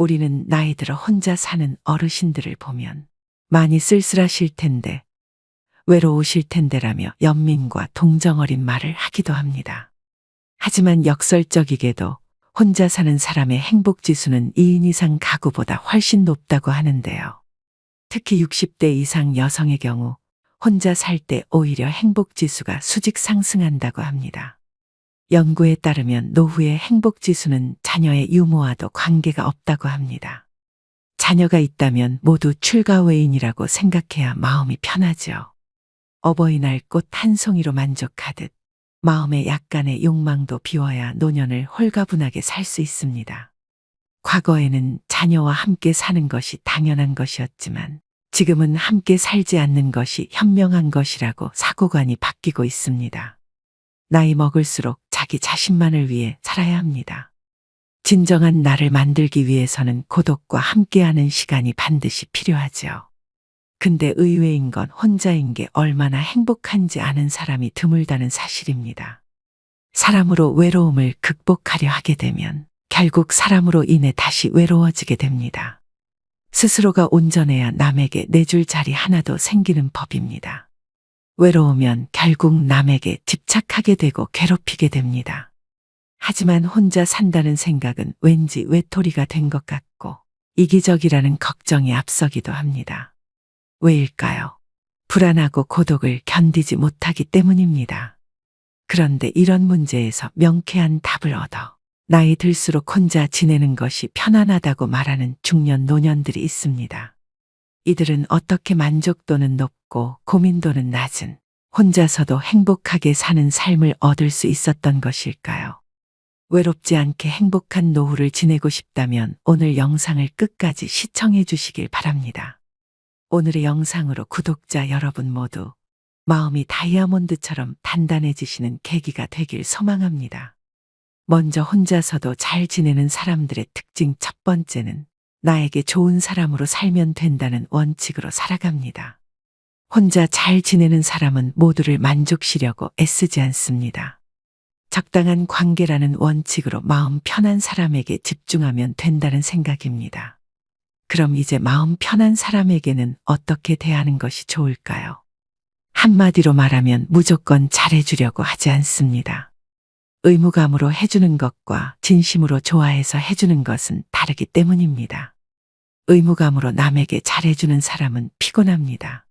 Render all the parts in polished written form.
우리는 나이 들어 혼자 사는 어르신들을 보면 많이 쓸쓸하실 텐데, 외로우실 텐데라며 연민과 동정 어린 말을 하기도 합니다. 하지만 역설적이게도 혼자 사는 사람의 행복 지수는 2인 이상 가구보다 훨씬 높다고 하는데요. 특히 60대 이상 여성의 경우 혼자 살 때 오히려 행복 지수가 수직 상승한다고 합니다. 연구에 따르면 노후의 행복 지수는 자녀의 유무와도 관계가 없다고 합니다. 자녀가 있다면 모두 출가외인이라고 생각해야 마음이 편하죠. 어버이날 꽃 한 송이로 만족하듯 마음의 약간의 욕망도 비워야 노년을 홀가분하게 살 수 있습니다. 과거에는 자녀와 함께 사는 것이 당연한 것이었지만 지금은 함께 살지 않는 것이 현명한 것이라고 사고관이 바뀌고 있습니다. 나이 먹을수록 자기 자신만을 위해 살아야 합니다. 진정한 나를 만들기 위해서는 고독과 함께하는 시간이 반드시 필요하죠. 근데 의외인 건 혼자인 게 얼마나 행복한지 아는 사람이 드물다는 사실입니다. 사람으로 외로움을 극복하려 하게 되면 결국 사람으로 인해 다시 외로워지게 됩니다. 스스로가 온전해야 남에게 내줄 자리 하나도 생기는 법입니다. 외로우면 결국 남에게 집착하게 되고 괴롭히게 됩니다. 하지만 혼자 산다는 생각은 왠지 외톨이가 된 것 같고 이기적이라는 걱정이 앞서기도 합니다. 왜일까요? 불안하고 고독을 견디지 못하기 때문입니다. 그런데 이런 문제에서 명쾌한 답을 얻어 나이 들수록 혼자 지내는 것이 편안하다고 말하는 중년 노년들이 있습니다. 이들은 어떻게 만족도는 높고 고민도는 낮은 혼자서도 행복하게 사는 삶을 얻을 수 있었던 것일까요? 외롭지 않게 행복한 노후를 지내고 싶다면 오늘 영상을 끝까지 시청해 주시길 바랍니다. 오늘의 영상으로 구독자 여러분 모두 마음이 다이아몬드처럼 단단해지시는 계기가 되길 소망합니다. 먼저 혼자서도 잘 지내는 사람들의 특징 첫 번째는 나에게 좋은 사람으로 살면 된다는 원칙으로 살아갑니다. 혼자 잘 지내는 사람은 모두를 만족시려고 애쓰지 않습니다. 적당한 관계라는 원칙으로 마음 편한 사람에게 집중하면 된다는 생각입니다. 그럼 이제 마음 편한 사람에게는 어떻게 대하는 것이 좋을까요? 한마디로 말하면 무조건 잘해주려고 하지 않습니다. 의무감으로 해주는 것과 진심으로 좋아해서 해주는 것은 다르기 때문입니다. 의무감으로 남에게 잘해주는 사람은 피곤합니다.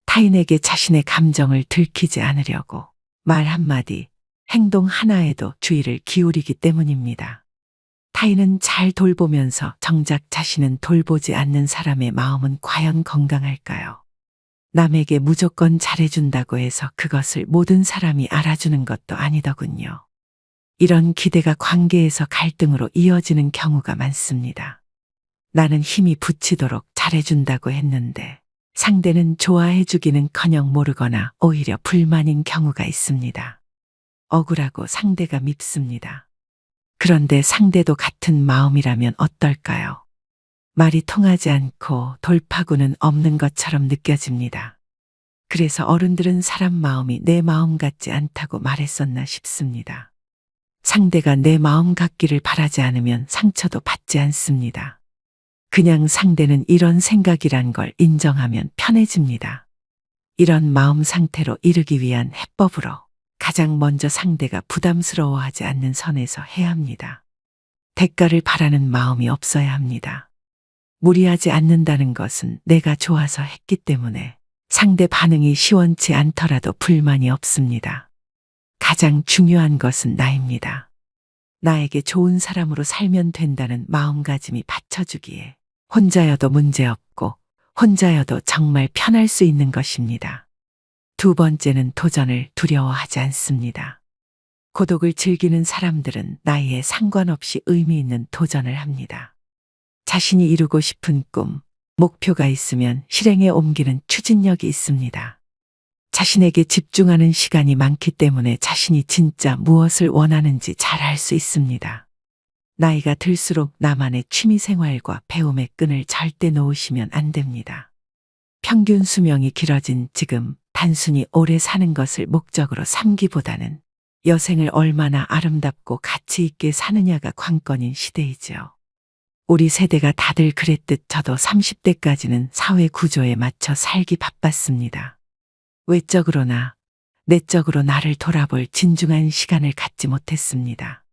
타인에게 자신의 감정을 들키지 않으려고 말 한마디, 행동 하나에도 주의를 기울이기 때문입니다. 타인은 잘 돌보면서 정작 자신은 돌보지 않는 사람의 마음은 과연 건강할까요? 남에게 무조건 잘해준다고 해서 그것을 모든 사람이 알아주는 것도 아니더군요. 이런 기대가 관계에서 갈등으로 이어지는 경우가 많습니다. 나는 힘이 붙이도록 잘해준다고 했는데 상대는 좋아해주기는커녕 모르거나 오히려 불만인 경우가 있습니다. 억울하고 상대가 밉습니다. 그런데 상대도 같은 마음이라면 어떨까요? 말이 통하지 않고 돌파구는 없는 것처럼 느껴집니다. 그래서 어른들은 사람 마음이 내 마음 같지 않다고 말했었나 싶습니다. 상대가 내 마음 같기를 바라지 않으면 상처도 받지 않습니다. 그냥 상대는 이런 생각이란 걸 인정하면 편해집니다. 이런 마음 상태로 이르기 위한 해법으로 가장 먼저 상대가 부담스러워하지 않는 선에서 해야 합니다. 대가를 바라는 마음이 없어야 합니다. 무리하지 않는다는 것은 내가 좋아서 했기 때문에 상대 반응이 시원치 않더라도 불만이 없습니다. 가장 중요한 것은 나입니다. 나에게 좋은 사람으로 살면 된다는 마음가짐이 받쳐주기에 혼자여도 문제없고 혼자여도 정말 편할 수 있는 것입니다. 두 번째는 도전을 두려워하지 않습니다. 고독을 즐기는 사람들은 나이에 상관없이 의미 있는 도전을 합니다. 자신이 이루고 싶은 꿈, 목표가 있으면 실행에 옮기는 추진력이 있습니다. 자신에게 집중하는 시간이 많기 때문에 자신이 진짜 무엇을 원하는지 잘 알 수 있습니다. 나이가 들수록 나만의 취미생활과 배움의 끈을 절대 놓으시면 안 됩니다. 평균 수명이 길어진 지금 단순히 오래 사는 것을 목적으로 삼기보다는 여생을 얼마나 아름답고 가치 있게 사느냐가 관건인 시대이죠. 우리 세대가 다들 그랬듯 저도 30대까지는 사회 구조에 맞춰 살기 바빴습니다. 외적으로나 내적으로 나를 돌아볼 진중한 시간을 갖지 못했습니다.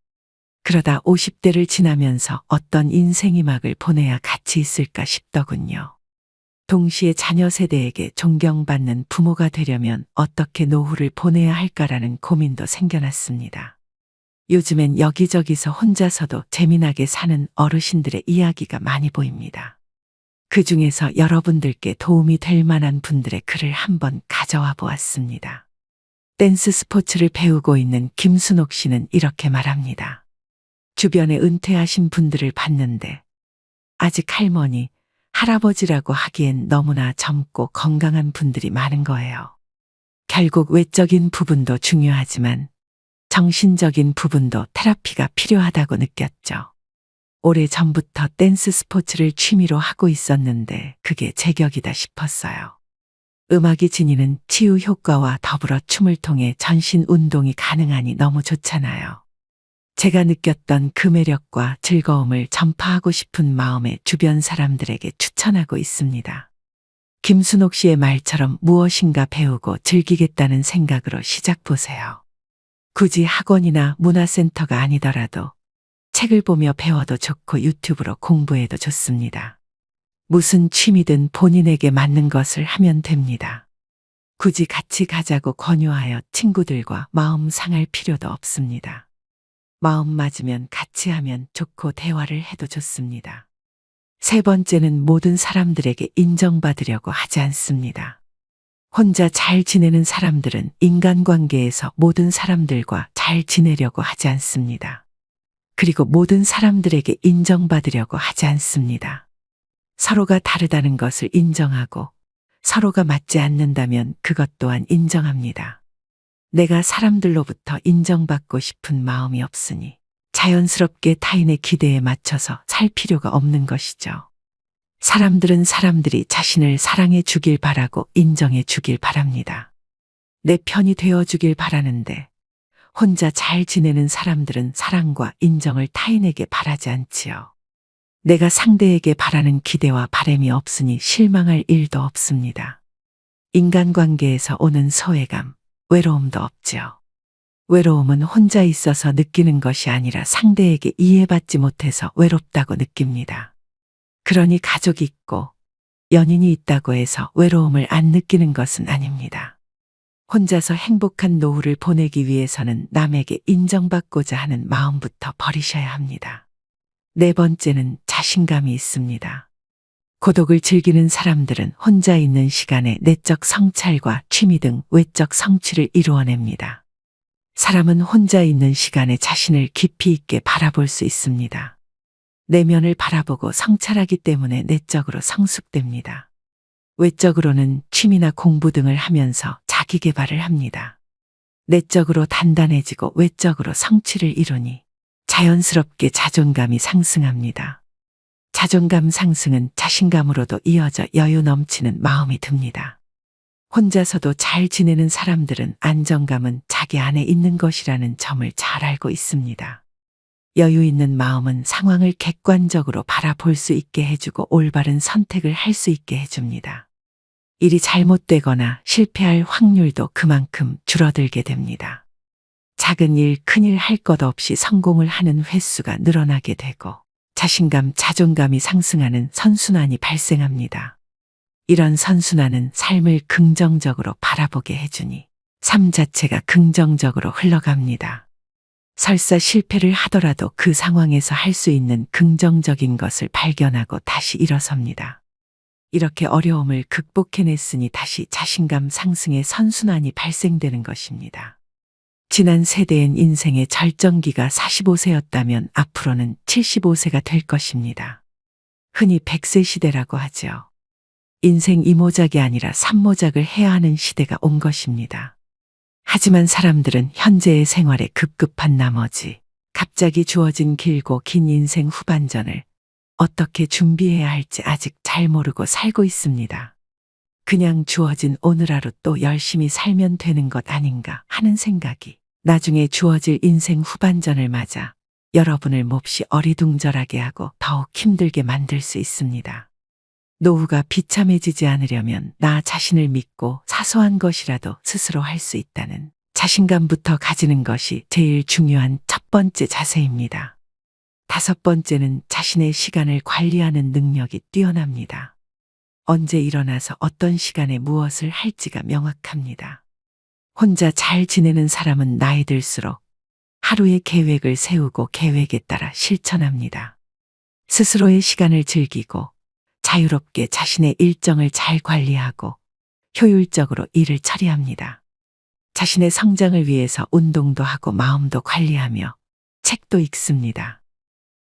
그러다 50대를 지나면서 어떤 인생의 막을 보내야 가치 있을까 싶더군요. 동시에 자녀 세대에게 존경받는 부모가 되려면 어떻게 노후를 보내야 할까라는 고민도 생겨났습니다. 요즘엔 여기저기서 혼자서도 재미나게 사는 어르신들의 이야기가 많이 보입니다. 그 중에서 여러분들께 도움이 될 만한 분들의 글을 한번 가져와 보았습니다. 댄스 스포츠를 배우고 있는 김순옥 씨는 이렇게 말합니다. 주변에 은퇴하신 분들을 봤는데 아직 할머니, 할아버지라고 하기엔 너무나 젊고 건강한 분들이 많은 거예요. 결국 외적인 부분도 중요하지만 정신적인 부분도 테라피가 필요하다고 느꼈죠. 오래전부터 댄스 스포츠를 취미로 하고 있었는데 그게 제격이다 싶었어요. 음악이 지니는 치유 효과와 더불어 춤을 통해 전신 운동이 가능하니 너무 좋잖아요. 제가 느꼈던 그 매력과 즐거움을 전파하고 싶은 마음에 주변 사람들에게 추천하고 있습니다. 김순옥 씨의 말처럼 무엇인가 배우고 즐기겠다는 생각으로 시작보세요. 굳이 학원이나 문화센터가 아니더라도 책을 보며 배워도 좋고 유튜브로 공부해도 좋습니다. 무슨 취미든 본인에게 맞는 것을 하면 됩니다. 굳이 같이 가자고 권유하여 친구들과 마음 상할 필요도 없습니다. 마음 맞으면 같이 하면 좋고 대화를 해도 좋습니다. 세 번째는 모든 사람들에게 인정받으려고 하지 않습니다. 혼자 잘 지내는 사람들은 인간관계에서 모든 사람들과 잘 지내려고 하지 않습니다. 그리고 모든 사람들에게 인정받으려고 하지 않습니다. 서로가 다르다는 것을 인정하고 서로가 맞지 않는다면 그것 또한 인정합니다. 내가 사람들로부터 인정받고 싶은 마음이 없으니 자연스럽게 타인의 기대에 맞춰서 살 필요가 없는 것이죠. 사람들은 사람들이 자신을 사랑해 주길 바라고 인정해 주길 바랍니다. 내 편이 되어 주길 바라는데 혼자 잘 지내는 사람들은 사랑과 인정을 타인에게 바라지 않지요. 내가 상대에게 바라는 기대와 바람이 없으니 실망할 일도 없습니다. 인간관계에서 오는 소외감, 외로움도 없지요. 외로움은 혼자 있어서 느끼는 것이 아니라 상대에게 이해받지 못해서 외롭다고 느낍니다. 그러니 가족이 있고 연인이 있다고 해서 외로움을 안 느끼는 것은 아닙니다. 혼자서 행복한 노후를 보내기 위해서는 남에게 인정받고자 하는 마음부터 버리셔야 합니다. 네 번째는 자신감이 있습니다. 고독을 즐기는 사람들은 혼자 있는 시간에 내적 성찰과 취미 등 외적 성취를 이루어냅니다. 사람은 혼자 있는 시간에 자신을 깊이 있게 바라볼 수 있습니다. 내면을 바라보고 성찰하기 때문에 내적으로 성숙됩니다. 외적으로는 취미나 공부 등을 하면서 자기 개발을 합니다. 내적으로 단단해지고 외적으로 성취를 이루니 자연스럽게 자존감이 상승합니다. 자존감 상승은 자신감으로도 이어져 여유 넘치는 마음이 듭니다. 혼자서도 잘 지내는 사람들은 안정감은 자기 안에 있는 것이라는 점을 잘 알고 있습니다. 여유 있는 마음은 상황을 객관적으로 바라볼 수 있게 해주고 올바른 선택을 할 수 있게 해줍니다. 일이 잘못되거나 실패할 확률도 그만큼 줄어들게 됩니다. 작은 일, 큰일 할 것 없이 성공을 하는 횟수가 늘어나게 되고 자신감, 자존감이 상승하는 선순환이 발생합니다. 이런 선순환은 삶을 긍정적으로 바라보게 해주니 삶 자체가 긍정적으로 흘러갑니다. 설사 실패를 하더라도 그 상황에서 할 수 있는 긍정적인 것을 발견하고 다시 일어섭니다. 이렇게 어려움을 극복해냈으니 다시 자신감 상승의 선순환이 발생되는 것입니다. 지난 세대엔 인생의 절정기가 45세였다면 앞으로는 75세가 될 것입니다. 흔히 100세 시대라고 하죠. 인생 이모작이 아니라 삼모작을 해야 하는 시대가 온 것입니다. 하지만 사람들은 현재의 생활에 급급한 나머지 갑자기 주어진 길고 긴 인생 후반전을 어떻게 준비해야 할지 아직 잘 모르고 살고 있습니다. 그냥 주어진 오늘 하루 또 열심히 살면 되는 것 아닌가 하는 생각이 나중에 주어질 인생 후반전을 맞아 여러분을 몹시 어리둥절하게 하고 더욱 힘들게 만들 수 있습니다. 노후가 비참해지지 않으려면 나 자신을 믿고 사소한 것이라도 스스로 할 수 있다는 자신감부터 가지는 것이 제일 중요한 첫 번째 자세입니다. 다섯 번째는 자신의 시간을 관리하는 능력이 뛰어납니다. 언제 일어나서 어떤 시간에 무엇을 할지가 명확합니다. 혼자 잘 지내는 사람은 나이 들수록 하루의 계획을 세우고 계획에 따라 실천합니다. 스스로의 시간을 즐기고 자유롭게 자신의 일정을 잘 관리하고 효율적으로 일을 처리합니다. 자신의 성장을 위해서 운동도 하고 마음도 관리하며 책도 읽습니다.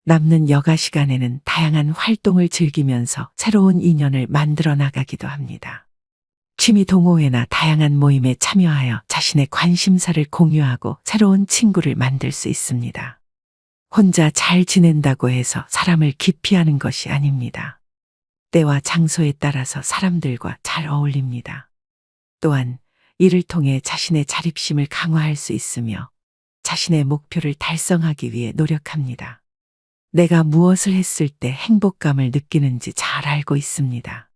남는 여가 시간에는 다양한 활동을 즐기면서 새로운 인연을 만들어 나가기도 합니다. 취미 동호회나 다양한 모임에 참여하여 자신의 관심사를 공유하고 새로운 친구를 만들 수 있습니다. 혼자 잘 지낸다고 해서 사람을 기피하는 것이 아닙니다. 때와 장소에 따라서 사람들과 잘 어울립니다. 또한 이를 통해 자신의 자립심을 강화할 수 있으며 자신의 목표를 달성하기 위해 노력합니다. 내가 무엇을 했을 때 행복감을 느끼는지 잘 알고 있습니다.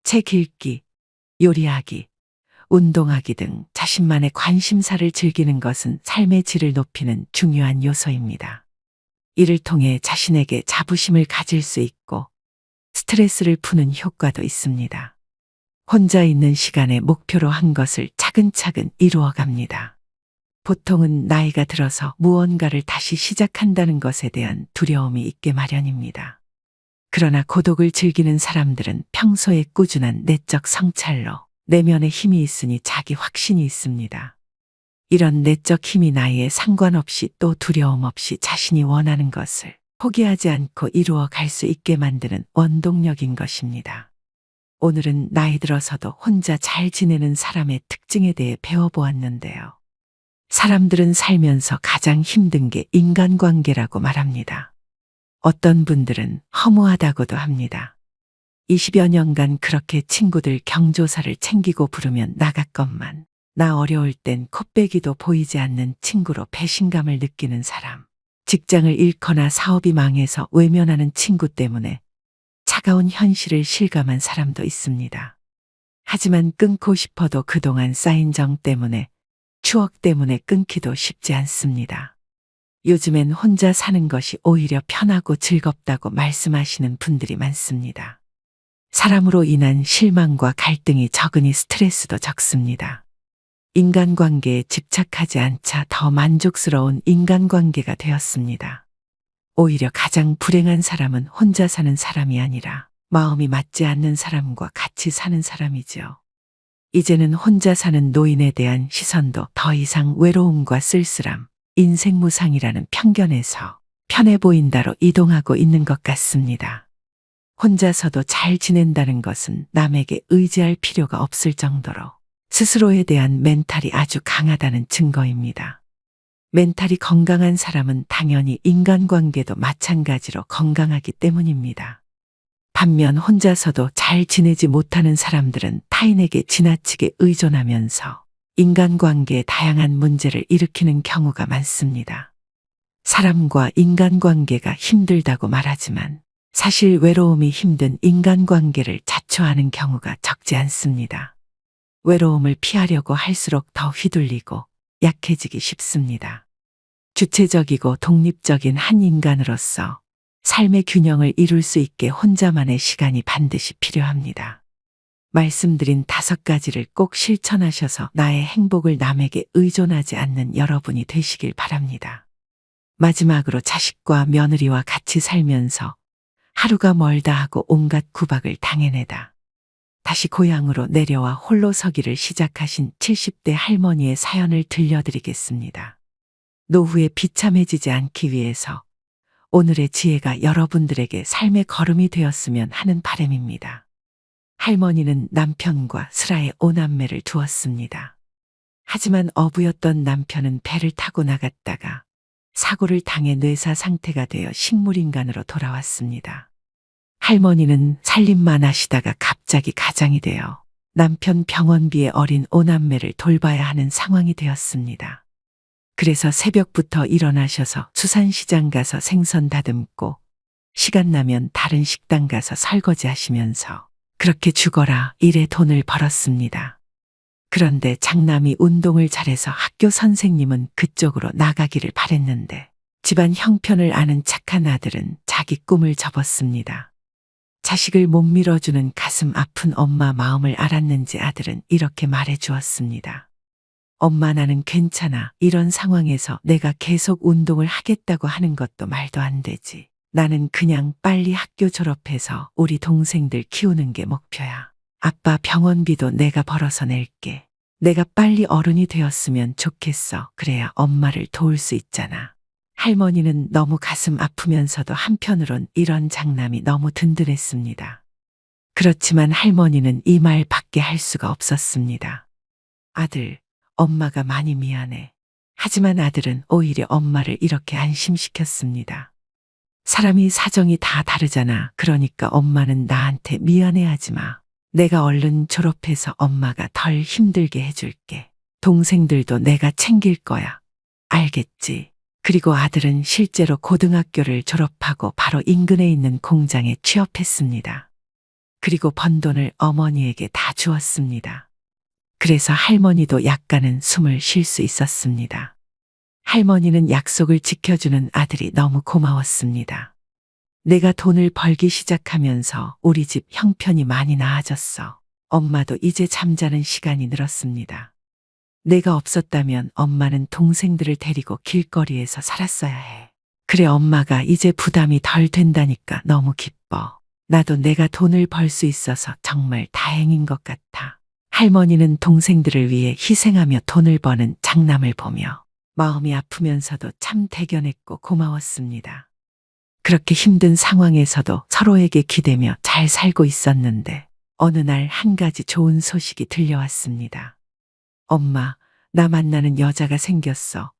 책 읽기, 요리하기, 운동하기 등 자신만의 관심사를 즐기는 것은 삶의 질을 높이는 중요한 요소입니다. 이를 통해 자신에게 자부심을 가질 수 있고 스트레스를 푸는 효과도 있습니다. 혼자 있는 시간에 목표로 한 것을 차근차근 이루어 갑니다. 보통은 나이가 들어서 무언가를 다시 시작한다는 것에 대한 두려움이 있게 마련입니다. 그러나 고독을 즐기는 사람들은 평소에 꾸준한 내적 성찰로 내면에 힘이 있으니 자기 확신이 있습니다. 이런 내적 힘이 나이에 상관없이 또 두려움 없이 자신이 원하는 것을 포기하지 않고 이루어 갈 수 있게 만드는 원동력인 것입니다. 오늘은 나이 들어서도 혼자 잘 지내는 사람의 특징에 대해 배워보았는데요. 사람들은 살면서 가장 힘든 게 인간관계라고 말합니다. 어떤 분들은 허무하다고도 합니다. 20여 년간 그렇게 친구들 경조사를 챙기고 부르면 나갔건만 나 어려울 땐 코빼기도 보이지 않는 친구로 배신감을 느끼는 사람, 직장을 잃거나 사업이 망해서 외면하는 친구 때문에 차가운 현실을 실감한 사람도 있습니다. 하지만 끊고 싶어도 그동안 쌓인 정 때문에 추억 때문에 끊기도 쉽지 않습니다. 요즘엔 혼자 사는 것이 오히려 편하고 즐겁다고 말씀하시는 분들이 많습니다. 사람으로 인한 실망과 갈등이 적으니 스트레스도 적습니다. 인간관계에 집착하지 않자 더 만족스러운 인간관계가 되었습니다. 오히려 가장 불행한 사람은 혼자 사는 사람이 아니라 마음이 맞지 않는 사람과 같이 사는 사람이죠. 이제는 혼자 사는 노인에 대한 시선도 더 이상 외로움과 쓸쓸함, 인생무상이라는 편견에서 편해 보인다로 이동하고 있는 것 같습니다. 혼자서도 잘 지낸다는 것은 남에게 의지할 필요가 없을 정도로 스스로에 대한 멘탈이 아주 강하다는 증거입니다. 멘탈이 건강한 사람은 당연히 인간관계도 마찬가지로 건강하기 때문입니다. 반면 혼자서도 잘 지내지 못하는 사람들은 타인에게 지나치게 의존하면서 인간관계에 다양한 문제를 일으키는 경우가 많습니다. 사람과 인간관계가 힘들다고 말하지만 사실 외로움이 힘든 인간관계를 자초하는 경우가 적지 않습니다. 외로움을 피하려고 할수록 더 휘둘리고 약해지기 쉽습니다. 주체적이고 독립적인 한 인간으로서 삶의 균형을 이룰 수 있게 혼자만의 시간이 반드시 필요합니다. 말씀드린 5가지를 꼭 실천하셔서 나의 행복을 남에게 의존하지 않는 여러분이 되시길 바랍니다. 마지막으로 자식과 며느리와 같이 살면서 하루가 멀다 하고 온갖 구박을 당해내다 다시 고향으로 내려와 홀로 서기를 시작하신 70대 할머니의 사연을 들려드리겠습니다. 노후에 비참해지지 않기 위해서 오늘의 지혜가 여러분들에게 삶의 걸음이 되었으면 하는 바람입니다. 할머니는 남편과 슬하에 5남매를 두었습니다. 하지만 어부였던 남편은 배를 타고 나갔다가 사고를 당해 뇌사 상태가 되어 식물인간으로 돌아왔습니다. 할머니는 살림만 하시다가 갑자기 가장이 되어 남편 병원비에 어린 5남매를 돌봐야 하는 상황이 되었습니다. 그래서 새벽부터 일어나셔서 수산시장 가서 생선 다듬고 시간 나면 다른 식당 가서 설거지 하시면서 그렇게 죽어라 일에 돈을 벌었습니다. 그런데 장남이 운동을 잘해서 학교 선생님은 그쪽으로 나가기를 바랬는데 집안 형편을 아는 착한 아들은 자기 꿈을 접었습니다. 자식을 못 밀어주는 가슴 아픈 엄마 마음을 알았는지 아들은 이렇게 말해 주었습니다. 엄마 나는 괜찮아. 이런 상황에서 내가 계속 운동을 하겠다고 하는 것도 말도 안 되지. 나는 그냥 빨리 학교 졸업해서 우리 동생들 키우는 게 목표야. 아빠 병원비도 내가 벌어서 낼게. 내가 빨리 어른이 되었으면 좋겠어. 그래야 엄마를 도울 수 있잖아. 할머니는 너무 가슴 아프면서도 한편으론 이런 장남이 너무 든든했습니다. 그렇지만 할머니는 이 말 밖에 할 수가 없었습니다. 아들, 엄마가 많이 미안해. 하지만 아들은 오히려 엄마를 이렇게 안심시켰습니다. 사람이 사정이 다 다르잖아. 그러니까 엄마는 나한테 미안해하지 마. 내가 얼른 졸업해서 엄마가 덜 힘들게 해줄게. 동생들도 내가 챙길 거야. 알겠지? 그리고 아들은 실제로 고등학교를 졸업하고 바로 인근에 있는 공장에 취업했습니다. 그리고 번 돈을 어머니에게 다 주었습니다. 그래서 할머니도 약간은 숨을 쉴 수 있었습니다. 할머니는 약속을 지켜주는 아들이 너무 고마웠습니다. 내가 돈을 벌기 시작하면서 우리 집 형편이 많이 나아졌어. 엄마도 이제 잠자는 시간이 늘었습니다. 내가 없었다면 엄마는 동생들을 데리고 길거리에서 살았어야 해. 그래 엄마가 이제 부담이 덜 된다니까 너무 기뻐. 나도 내가 돈을 벌 수 있어서 정말 다행인 것 같아. 할머니는 동생들을 위해 희생하며 돈을 버는 장남을 보며 마음이 아프면서도 참 대견했고 고마웠습니다. 그렇게 힘든 상황에서도 서로에게 기대며 잘 살고 있었는데 어느 날 한 가지 좋은 소식이 들려왔습니다. 엄마, 나 만나는 여자가 생겼어.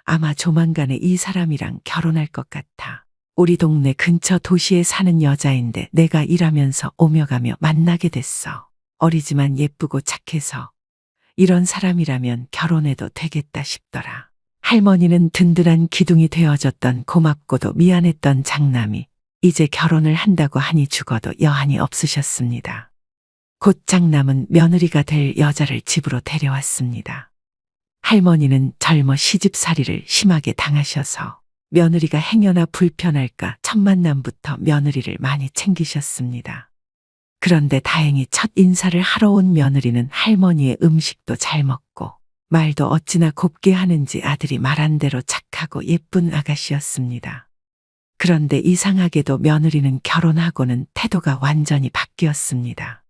아마 조만간에 이 사람이랑 결혼할 것 같아. 우리 동네 근처 도시에 사는 여자인데 내가 일하면서 오며 가며 만나게 됐어. 어리지만 예쁘고 착해서 이런 사람이라면 결혼해도 되겠다 싶더라. 할머니는 든든한 기둥이 되어줬던 고맙고도 미안했던 장남이 이제 결혼을 한다고 하니 죽어도 여한이 없으셨습니다. 곧 장남은 며느리가 될 여자를 집으로 데려왔습니다. 할머니는 젊어 시집살이를 심하게 당하셔서 며느리가 행여나 불편할까 첫 만남부터 며느리를 많이 챙기셨습니다. 그런데 다행히 첫 인사를 하러 온 며느리는 할머니의 음식도 잘 먹고 말도 어찌나 곱게 하는지 아들이 말한 대로 착하고 예쁜 아가씨였습니다. 그런데 이상하게도 며느리는 결혼하고는 태도가 완전히 바뀌었습니다.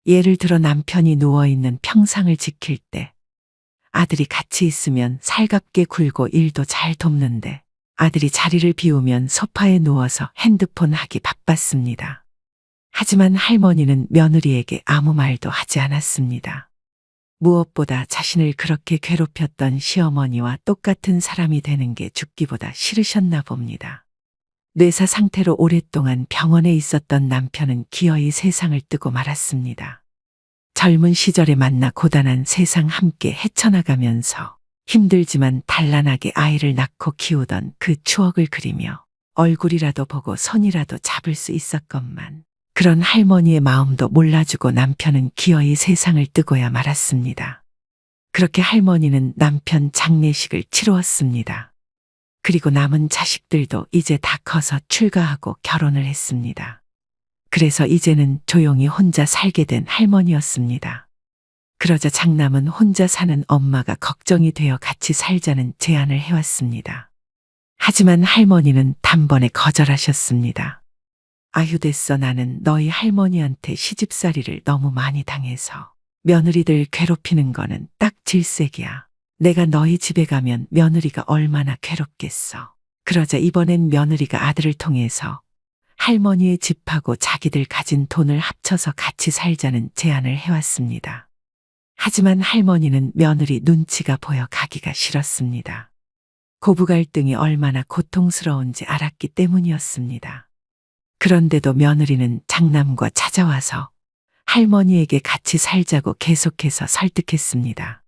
예를 들어 남편이 누워있는 평상을 지킬 때 아들이 같이 있으면 살갑게 굴고 일도 잘 돕는데 아들이 자리를 비우면 소파에 누워서 핸드폰 하기 바빴습니다. 하지만 할머니는 며느리에게 아무 말도 하지 않았습니다. 무엇보다 자신을 그렇게 괴롭혔던 시어머니와 똑같은 사람이 되는 게 죽기보다 싫으셨나 봅니다. 뇌사 상태로 오랫동안 병원에 있었던 남편은 기어이 세상을 뜨고 말았습니다. 젊은 시절에 만나 고단한 세상 함께 헤쳐나가면서 힘들지만 단란하게 아이를 낳고 키우던 그 추억을 그리며 얼굴이라도 보고 손이라도 잡을 수 있었건만 그런 할머니의 마음도 몰라주고 남편은 기어이 세상을 뜨고야 말았습니다. 그렇게 할머니는 남편 장례식을 치루었습니다. 그리고 남은 자식들도 이제 다 커서 출가하고 결혼을 했습니다. 그래서 이제는 조용히 혼자 살게 된 할머니였습니다. 그러자 장남은 혼자 사는 엄마가 걱정이 되어 같이 살자는 제안을 해왔습니다. 하지만 할머니는 단번에 거절하셨습니다. 아휴 됐어. 나는 너희 할머니한테 시집살이를 너무 많이 당해서 며느리들 괴롭히는 거는 딱 질색이야. 내가 너희 집에 가면 며느리가 얼마나 괴롭겠어. 그러자 이번엔 며느리가 아들을 통해서 할머니의 집하고 자기들 가진 돈을 합쳐서 같이 살자는 제안을 해왔습니다. 하지만 할머니는 며느리 눈치가 보여 가기가 싫었습니다. 고부 갈등이 얼마나 고통스러운지 알았기 때문이었습니다. 그런데도 며느리는 장남과 찾아와서 할머니에게 같이 살자고 계속해서 설득했습니다.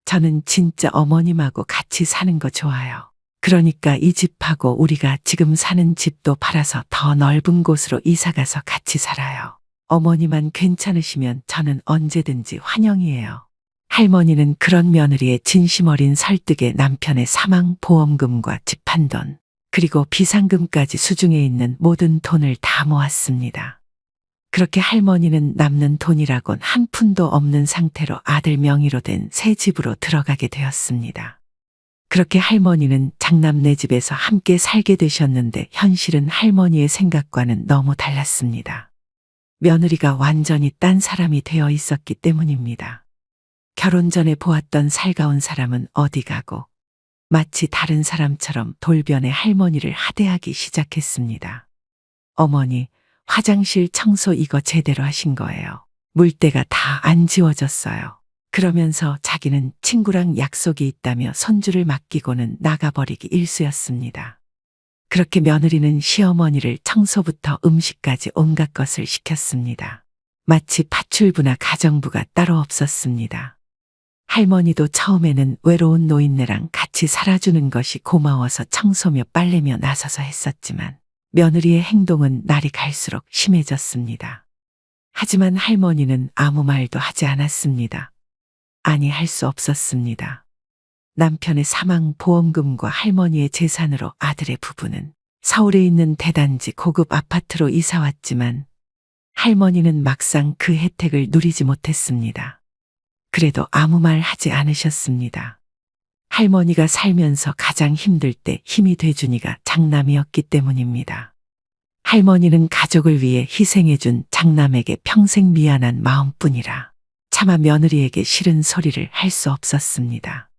저는 진짜 어머님하고 같이 사는 거 좋아요. 그러니까 이 집하고 우리가 지금 사는 집도 팔아서 더 넓은 곳으로 이사 가서 같이 살아요. 어머니만 괜찮으시면 저는 언제든지 환영이에요. 할머니는 그런 며느리의 진심 어린 설득에 남편의 사망 보험금과 집 한 돈, 그리고 비상금까지 수중에 있는 모든 돈을 다 모았습니다. 그렇게 할머니는 남는 돈이라곤 한 푼도 없는 상태로 아들 명의로 된 새 집으로 들어가게 되었습니다. 그렇게 할머니는 장남네 집에서 함께 살게 되셨는데 현실은 할머니의 생각과는 너무 달랐습니다. 며느리가 완전히 딴 사람이 되어 있었기 때문입니다. 결혼 전에 보았던 살가운 사람은 어디 가고 마치 다른 사람처럼 돌변해 할머니를 하대하기 시작했습니다. 어머니, 화장실 청소 이거 제대로 하신 거예요. 물때가 다 안 지워졌어요. 그러면서 자기는 친구랑 약속이 있다며 손주를 맡기고는 나가버리기 일쑤였습니다. 그렇게 며느리는 시어머니를 청소부터 음식까지 온갖 것을 시켰습니다. 마치 파출부나 가정부가 따로 없었습니다. 할머니도 처음에는 외로운 노인네랑 같이 살아주는 것이 고마워서 청소며 빨래며 나서서 했었지만 며느리의 행동은 날이 갈수록 심해졌습니다. 하지만 할머니는 아무 말도 하지 않았습니다. 아니, 할 수 없었습니다. 남편의 사망 보험금과 할머니의 재산으로 아들의 부부는 서울에 있는 대단지 고급 아파트로 이사 왔지만 할머니는 막상 그 혜택을 누리지 못했습니다. 그래도 아무 말 하지 않으셨습니다. 할머니가 살면서 가장 힘들 때 힘이 돼주니가 장남이었기 때문입니다. 할머니는 가족을 위해 희생해준 장남에게 평생 미안한 마음뿐이라 차마 며느리에게 싫은 소리를 할 수 없었습니다.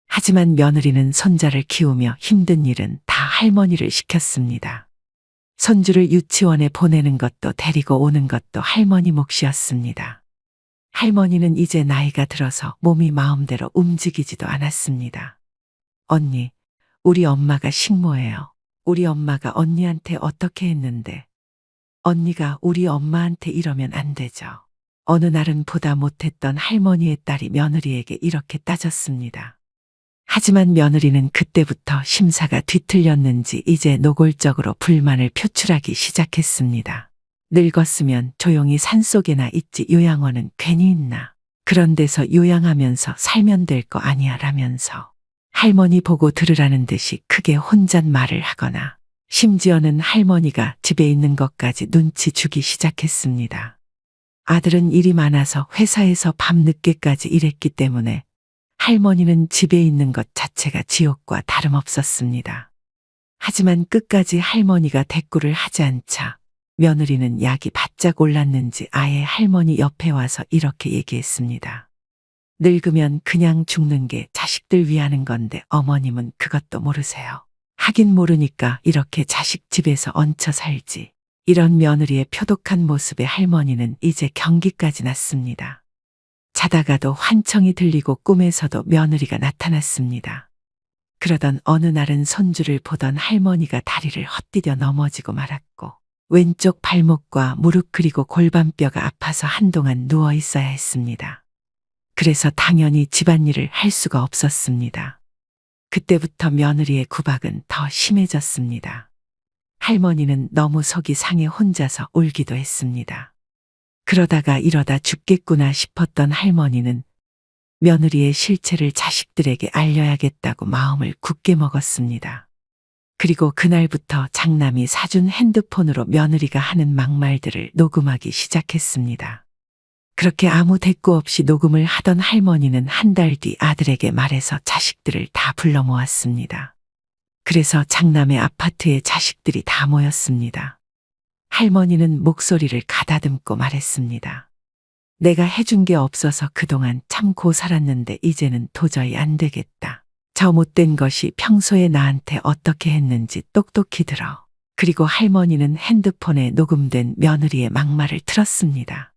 하지만 며느리는 손자를 키우며 힘든 일은 다 할머니를 시켰습니다. 손주를 유치원에 보내는 것도 데리고 오는 것도 할머니 몫이었습니다. 할머니는 이제 나이가 들어서 몸이 마음대로 움직이지도 않았습니다. 언니, 우리 엄마가 식모예요. 우리 엄마가 언니한테 어떻게 했는데 언니가 우리 엄마한테 이러면 안 되죠. 어느 날은 보다 못했던 할머니의 딸이 며느리에게 이렇게 따졌습니다. 하지만 며느리는 그때부터 심사가 뒤틀렸는지 이제 노골적으로 불만을 표출하기 시작했습니다. 늙었으면 조용히 산속에나 있지 요양원은 괜히 있나. 그런 데서 요양하면서 살면 될 거 아니야 라면서 할머니 보고 들으라는 듯이 크게 혼잣말을 하거나 심지어는 할머니가 집에 있는 것까지 눈치 주기 시작했습니다. 아들은 일이 많아서 회사에서 밤늦게까지 일했기 때문에 할머니는 집에 있는 것 자체가 지옥과 다름없었습니다. 하지만 끝까지 할머니가 대꾸를 하지 않자 며느리는 약이 바짝 올랐는지 아예 할머니 옆에 와서 이렇게 얘기했습니다. 늙으면 그냥 죽는 게 자식들 위하는 건데 어머님은 그것도 모르세요. 하긴 모르니까 이렇게 자식 집에서 얹혀 살지. 이런 며느리의 표독한 모습에 할머니는 이제 경기까지 났습니다. 자다가도 환청이 들리고 꿈에서도 며느리가 나타났습니다. 그러던 어느 날은 손주를 보던 할머니가 다리를 헛디뎌 넘어지고 말았고 왼쪽 발목과 무릎 그리고 골반뼈가 아파서 한동안 누워 있어야 했습니다. 그래서 당연히 집안일을 할 수가 없었습니다. 그때부터 며느리의 구박은 더 심해졌습니다. 할머니는 너무 속이 상해 혼자서 울기도 했습니다. 그러다가 이러다 죽겠구나 싶었던 할머니는 며느리의 실체를 자식들에게 알려야겠다고 마음을 굳게 먹었습니다. 그리고 그날부터 장남이 사준 핸드폰으로 며느리가 하는 막말들을 녹음하기 시작했습니다. 그렇게 아무 대꾸 없이 녹음을 하던 할머니는 한 달 뒤 아들에게 말해서 자식들을 다 불러 모았습니다. 그래서 장남의 아파트에 자식들이 다 모였습니다. 할머니는 목소리를 가다듬고 말했습니다. 내가 해준 게 없어서 그동안 참고 살았는데 이제는 도저히 안 되겠다. 저 못된 것이 평소에 나한테 어떻게 했는지 똑똑히 들어. 그리고 할머니는 핸드폰에 녹음된 며느리의 막말을 틀었습니다.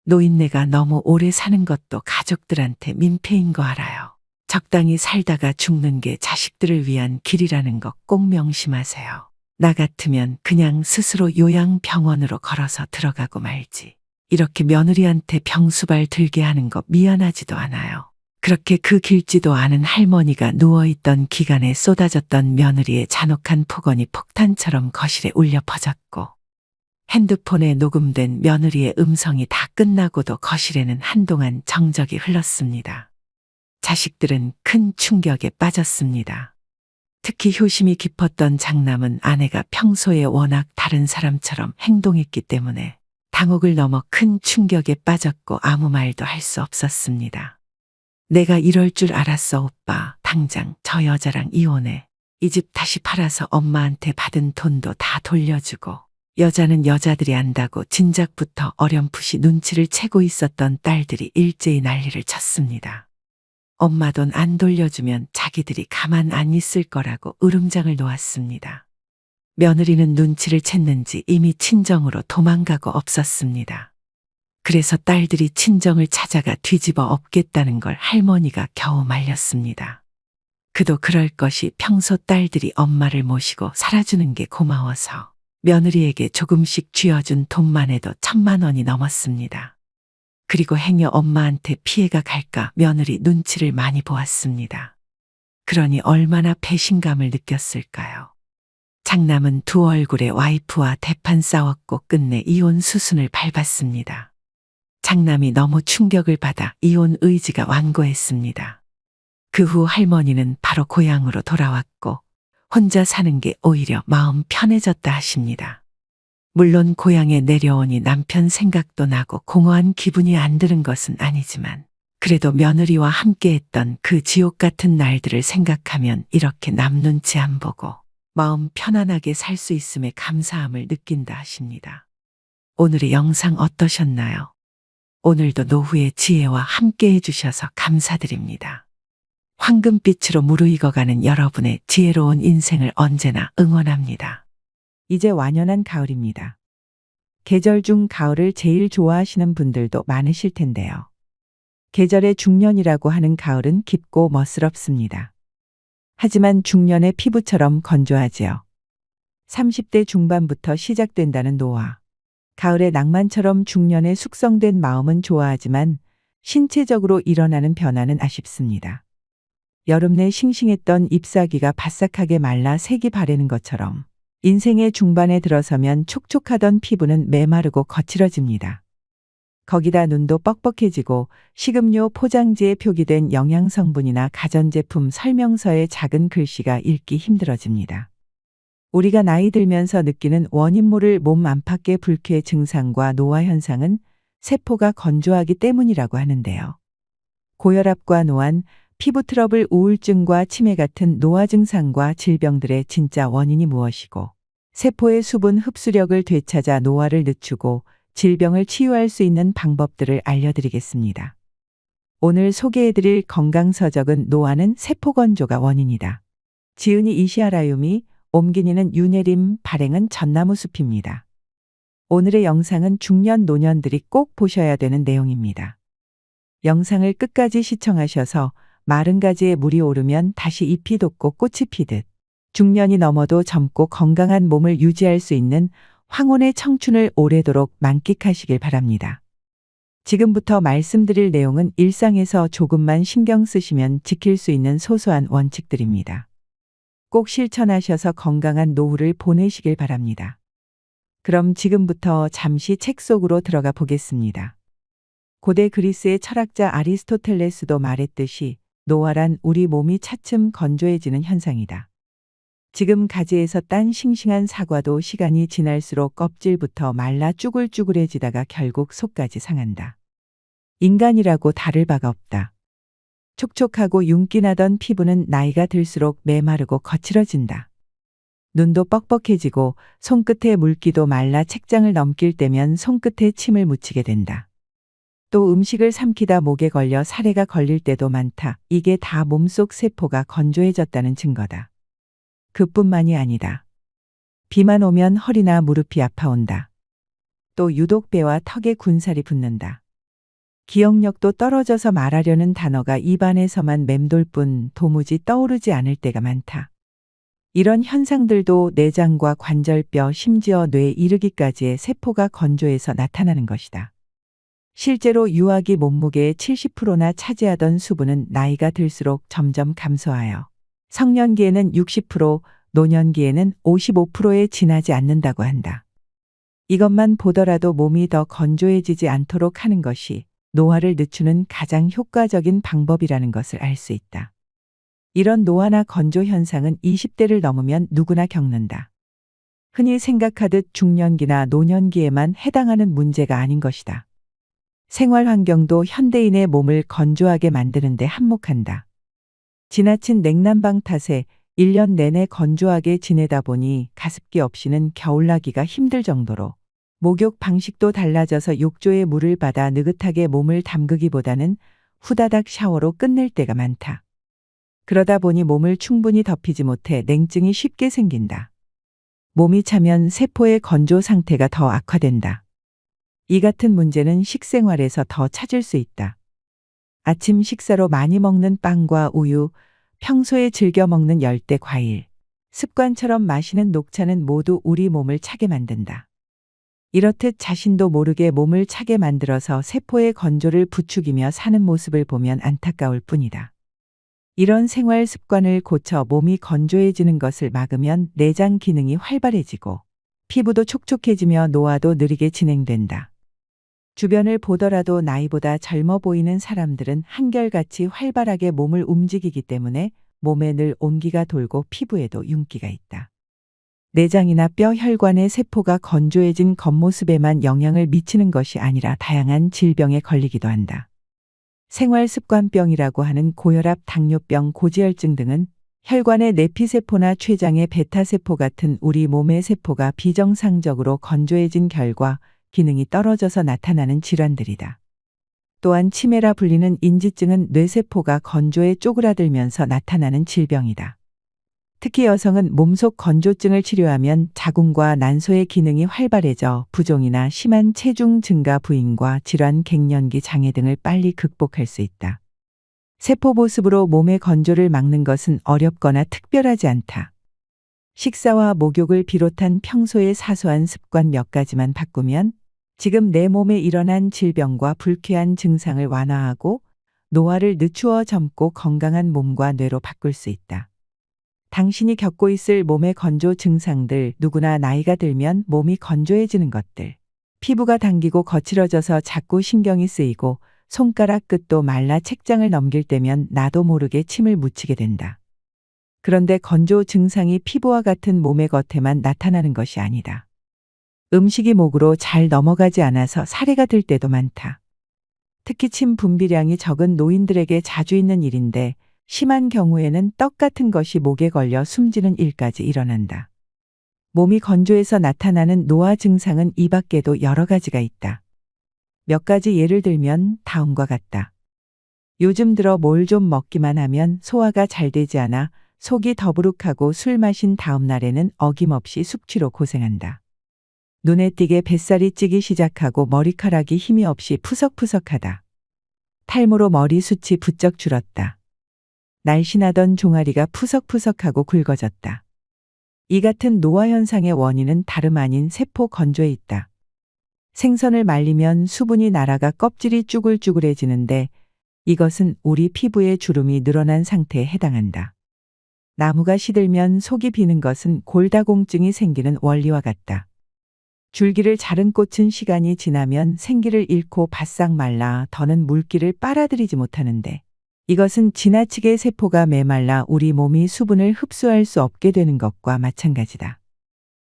노인네가 너무 오래 사는 것도 가족들한테 민폐인 거 알아요. 적당히 살다가 죽는 게 자식들을 위한 길이라는 거 꼭 명심하세요. 나 같으면 그냥 스스로 요양병원으로 걸어서 들어가고 말지. 이렇게 며느리한테 병수발 들게 하는 거 미안하지도 않아요. 그렇게 그 길지도 않은 할머니가 누워있던 기간에 쏟아졌던 며느리의 잔혹한 폭언이 폭탄처럼 거실에 울려 퍼졌고 핸드폰에 녹음된 며느리의 음성이 다 끝나고도 거실에는 한동안 정적이 흘렀습니다. 자식들은 큰 충격에 빠졌습니다. 특히 효심이 깊었던 장남은 아내가 평소에 워낙 다른 사람처럼 행동했기 때문에 당혹을 넘어 큰 충격에 빠졌고 아무 말도 할 수 없었습니다. 내가 이럴 줄 알았어, 오빠. 당장 저 여자랑 이혼해. 이 집 다시 팔아서 엄마한테 받은 돈도 다 돌려주고. 여자는 여자들이 안다고 진작부터 어렴풋이 눈치를 채고 있었던 딸들이 일제히 난리를 쳤습니다. 엄마 돈 안 돌려주면 자기들이 가만 안 있을 거라고 으름장을 놓았습니다. 며느리는 눈치를 챘는지 이미 친정으로 도망가고 없었습니다. 그래서 딸들이 친정을 찾아가 뒤집어 엎겠다는 걸 할머니가 겨우 말렸습니다. 그도 그럴 것이 평소 딸들이 엄마를 모시고 살아주는 게 고마워서 며느리에게 조금씩 쥐어준 돈만 해도 1,000만 원이 넘었습니다. 그리고 행여 엄마한테 피해가 갈까 며느리 눈치를 많이 보았습니다. 그러니 얼마나 배신감을 느꼈을까요? 장남은 두 얼굴에 와이프와 대판 싸웠고 끝내 이혼 수순을 밟았습니다. 장남이 너무 충격을 받아 이혼 의지가 완고했습니다. 그 후 할머니는 바로 고향으로 돌아왔고 혼자 사는 게 오히려 마음 편해졌다 하십니다. 물론 고향에 내려오니 남편 생각도 나고 공허한 기분이 안 드는 것은 아니지만 그래도 며느리와 함께했던 그 지옥 같은 날들을 생각하면 이렇게 남 눈치 안 보고 마음 편안하게 살 수 있음에 감사함을 느낀다 하십니다. 오늘의 영상 어떠셨나요? 오늘도 노후의 지혜와 함께 해주셔서 감사드립니다. 황금빛으로 무르익어가는 여러분의 지혜로운 인생을 언제나 응원합니다. 이제 완연한 가을입니다. 계절 중 가을을 제일 좋아하시는 분들도 많으실 텐데요. 계절의 중년이라고 하는 가을은 깊고 멋스럽습니다. 하지만 중년의 피부처럼 건조하지요. 30대 중반부터 시작된다는 노화. 가을의 낭만처럼 중년의 숙성된 마음은 좋아하지만 신체적으로 일어나는 변화는 아쉽습니다. 여름 내 싱싱했던 잎사귀가 바싹하게 말라 색이 바래는 것처럼 인생의 중반에 들어서면 촉촉하던 피부는 메마르고 거칠어집니다. 거기다 눈도 뻑뻑해지고 식음료 포장지에 표기된 영양성분이나 가전제품 설명서의 작은 글씨가 읽기 힘들어집니다. 우리가 나이 들면서 느끼는 원인 모를 몸 안팎의 불쾌 증상과 노화 현상은 세포가 건조하기 때문이라고 하는데요. 고혈압과 노안, 피부 트러블, 우울증과 치매 같은 노화 증상과 질병들의 진짜 원인이 무엇이고 세포의 수분 흡수력을 되찾아 노화를 늦추고 질병을 치유할 수 있는 방법들을 알려드리겠습니다. 오늘 소개해드릴 건강서적은 노화는 세포 건조가 원인이다. 지은이 이시아라유미, 옴기니는 유네림, 발행은 전나무숲입니다. 오늘의 영상은 중년 노년들이 꼭 보셔야 되는 내용입니다. 영상을 끝까지 시청하셔서 마른 가지에 물이 오르면 다시 잎이 돋고 꽃이 피듯 중년이 넘어도 젊고 건강한 몸을 유지할 수 있는 황혼의 청춘을 오래도록 만끽하시길 바랍니다. 지금부터 말씀드릴 내용은 일상에서 조금만 신경 쓰시면 지킬 수 있는 소소한 원칙들입니다. 꼭 실천하셔서 건강한 노후를 보내시길 바랍니다. 그럼 지금부터 잠시 책 속으로 들어가 보겠습니다. 고대 그리스의 철학자 아리스토텔레스도 말했듯이 노화란 우리 몸이 차츰 건조해지는 현상이다. 지금 가지에서 딴 싱싱한 사과도 시간이 지날수록 껍질부터 말라 쭈글쭈글해지다가 결국 속까지 상한다. 인간이라고 다를 바가 없다. 촉촉하고 윤기나던 피부는 나이가 들수록 메마르고 거칠어진다. 눈도 뻑뻑해지고 손끝에 물기도 말라 책장을 넘길 때면 손끝에 침을 묻히게 된다. 또 음식을 삼키다 목에 걸려 사례가 걸릴 때도 많다. 이게 다 몸속 세포가 건조해졌다는 증거다. 그뿐만이 아니다. 비만 오면 허리나 무릎이 아파온다. 또 유독 배와 턱에 군살이 붙는다. 기억력도 떨어져서 말하려는 단어가 입안에서만 맴돌 뿐 도무지 떠오르지 않을 때가 많다. 이런 현상들도 내장과 관절뼈 심지어 뇌에 이르기까지의 세포가 건조해서 나타나는 것이다. 실제로 유아기 몸무게의 70%나 차지하던 수분은 나이가 들수록 점점 감소하여 성년기에는 60%, 노년기에는 55%에 지나지 않는다고 한다. 이것만 보더라도 몸이 더 건조해지지 않도록 하는 것이 노화를 늦추는 가장 효과적인 방법이라는 것을 알 수 있다. 이런 노화나 건조 현상은 20대를 넘으면 누구나 겪는다. 흔히 생각하듯 중년기나 노년기에만 해당하는 문제가 아닌 것이다. 생활 환경도 현대인의 몸을 건조하게 만드는데 한몫한다. 지나친 냉난방 탓에 1년 내내 건조하게 지내다 보니 가습기 없이는 겨울나기가 힘들 정도로 목욕 방식도 달라져서 욕조에 물을 받아 느긋하게 몸을 담그기보다는 후다닥 샤워로 끝낼 때가 많다. 그러다 보니 몸을 충분히 덮이지 못해 냉증이 쉽게 생긴다. 몸이 차면 세포의 건조 상태가 더 악화된다. 이 같은 문제는 식생활에서 더 찾을 수 있다. 아침 식사로 많이 먹는 빵과 우유, 평소에 즐겨 먹는 열대 과일, 습관처럼 마시는 녹차는 모두 우리 몸을 차게 만든다. 이렇듯 자신도 모르게 몸을 차게 만들어서 세포의 건조를 부추기며 사는 모습을 보면 안타까울 뿐이다. 이런 생활 습관을 고쳐 몸이 건조해지는 것을 막으면 내장 기능이 활발해지고 피부도 촉촉해지며 노화도 느리게 진행된다. 주변을 보더라도 나이보다 젊어 보이는 사람들은 한결같이 활발하게 몸을 움직이기 때문에 몸에 늘 온기가 돌고 피부에도 윤기가 있다. 내장이나 뼈 혈관의 세포가 건조해진 겉모습에만 영향을 미치는 것이 아니라 다양한 질병에 걸리기도 한다. 생활습관병이라고 하는 고혈압, 당뇨병, 고지혈증 등은 혈관의 내피세포나 췌장의 베타세포 같은 우리 몸의 세포가 비정상적으로 건조해진 결과 기능이 떨어져서 나타나는 질환들이다. 또한 치매라 불리는 인지증은 뇌세포가 건조에 쪼그라들면서 나타나는 질병이다. 특히 여성은 몸속 건조증을 치료하면 자궁과 난소의 기능이 활발해져 부종이나 심한 체중 증가, 부인과 질환, 갱년기 장애 등을 빨리 극복할 수 있다. 세포 보습으로 몸의 건조를 막는 것은 어렵거나 특별하지 않다. 식사와 목욕을 비롯한 평소의 사소한 습관 몇 가지만 바꾸면 지금 내 몸에 일어난 질병과 불쾌한 증상을 완화하고 노화를 늦추어 젊고 건강한 몸과 뇌로 바꿀 수 있다. 당신이 겪고 있을 몸의 건조 증상들, 누구나 나이가 들면 몸이 건조해지는 것들, 피부가 당기고 거칠어져서 자꾸 신경이 쓰이고 손가락 끝도 말라 책장을 넘길 때면 나도 모르게 침을 묻히게 된다. 그런데 건조 증상이 피부와 같은 몸의 겉에만 나타나는 것이 아니다. 음식이 목으로 잘 넘어가지 않아서 사례가 들 때도 많다. 특히 침 분비량이 적은 노인들에게 자주 있는 일인데 심한 경우에는 떡 같은 것이 목에 걸려 숨지는 일까지 일어난다. 몸이 건조해서 나타나는 노화 증상은 이 밖에도 여러 가지가 있다. 몇 가지 예를 들면 다음과 같다. 요즘 들어 뭘 좀 먹기만 하면 소화가 잘 되지 않아 속이 더부룩하고 술 마신 다음 날에는 어김없이 숙취로 고생한다. 눈에 띄게 뱃살이 찌기 시작하고 머리카락이 힘이 없이 푸석푸석하다. 탈모로 머리숱이 부쩍 줄었다. 날씬하던 종아리가 푸석푸석하고 굵어졌다. 이 같은 노화 현상의 원인은 다름 아닌 세포 건조에 있다. 생선을 말리면 수분이 날아가 껍질이 쭈글쭈글해지는데 이것은 우리 피부의 주름이 늘어난 상태에 해당한다. 나무가 시들면 속이 비는 것은 골다공증이 생기는 원리와 같다. 줄기를 자른 꽃은 시간이 지나면 생기를 잃고 바싹 말라 더는 물기를 빨아들이지 못하는데 이것은 지나치게 세포가 메말라 우리 몸이 수분을 흡수할 수 없게 되는 것과 마찬가지다.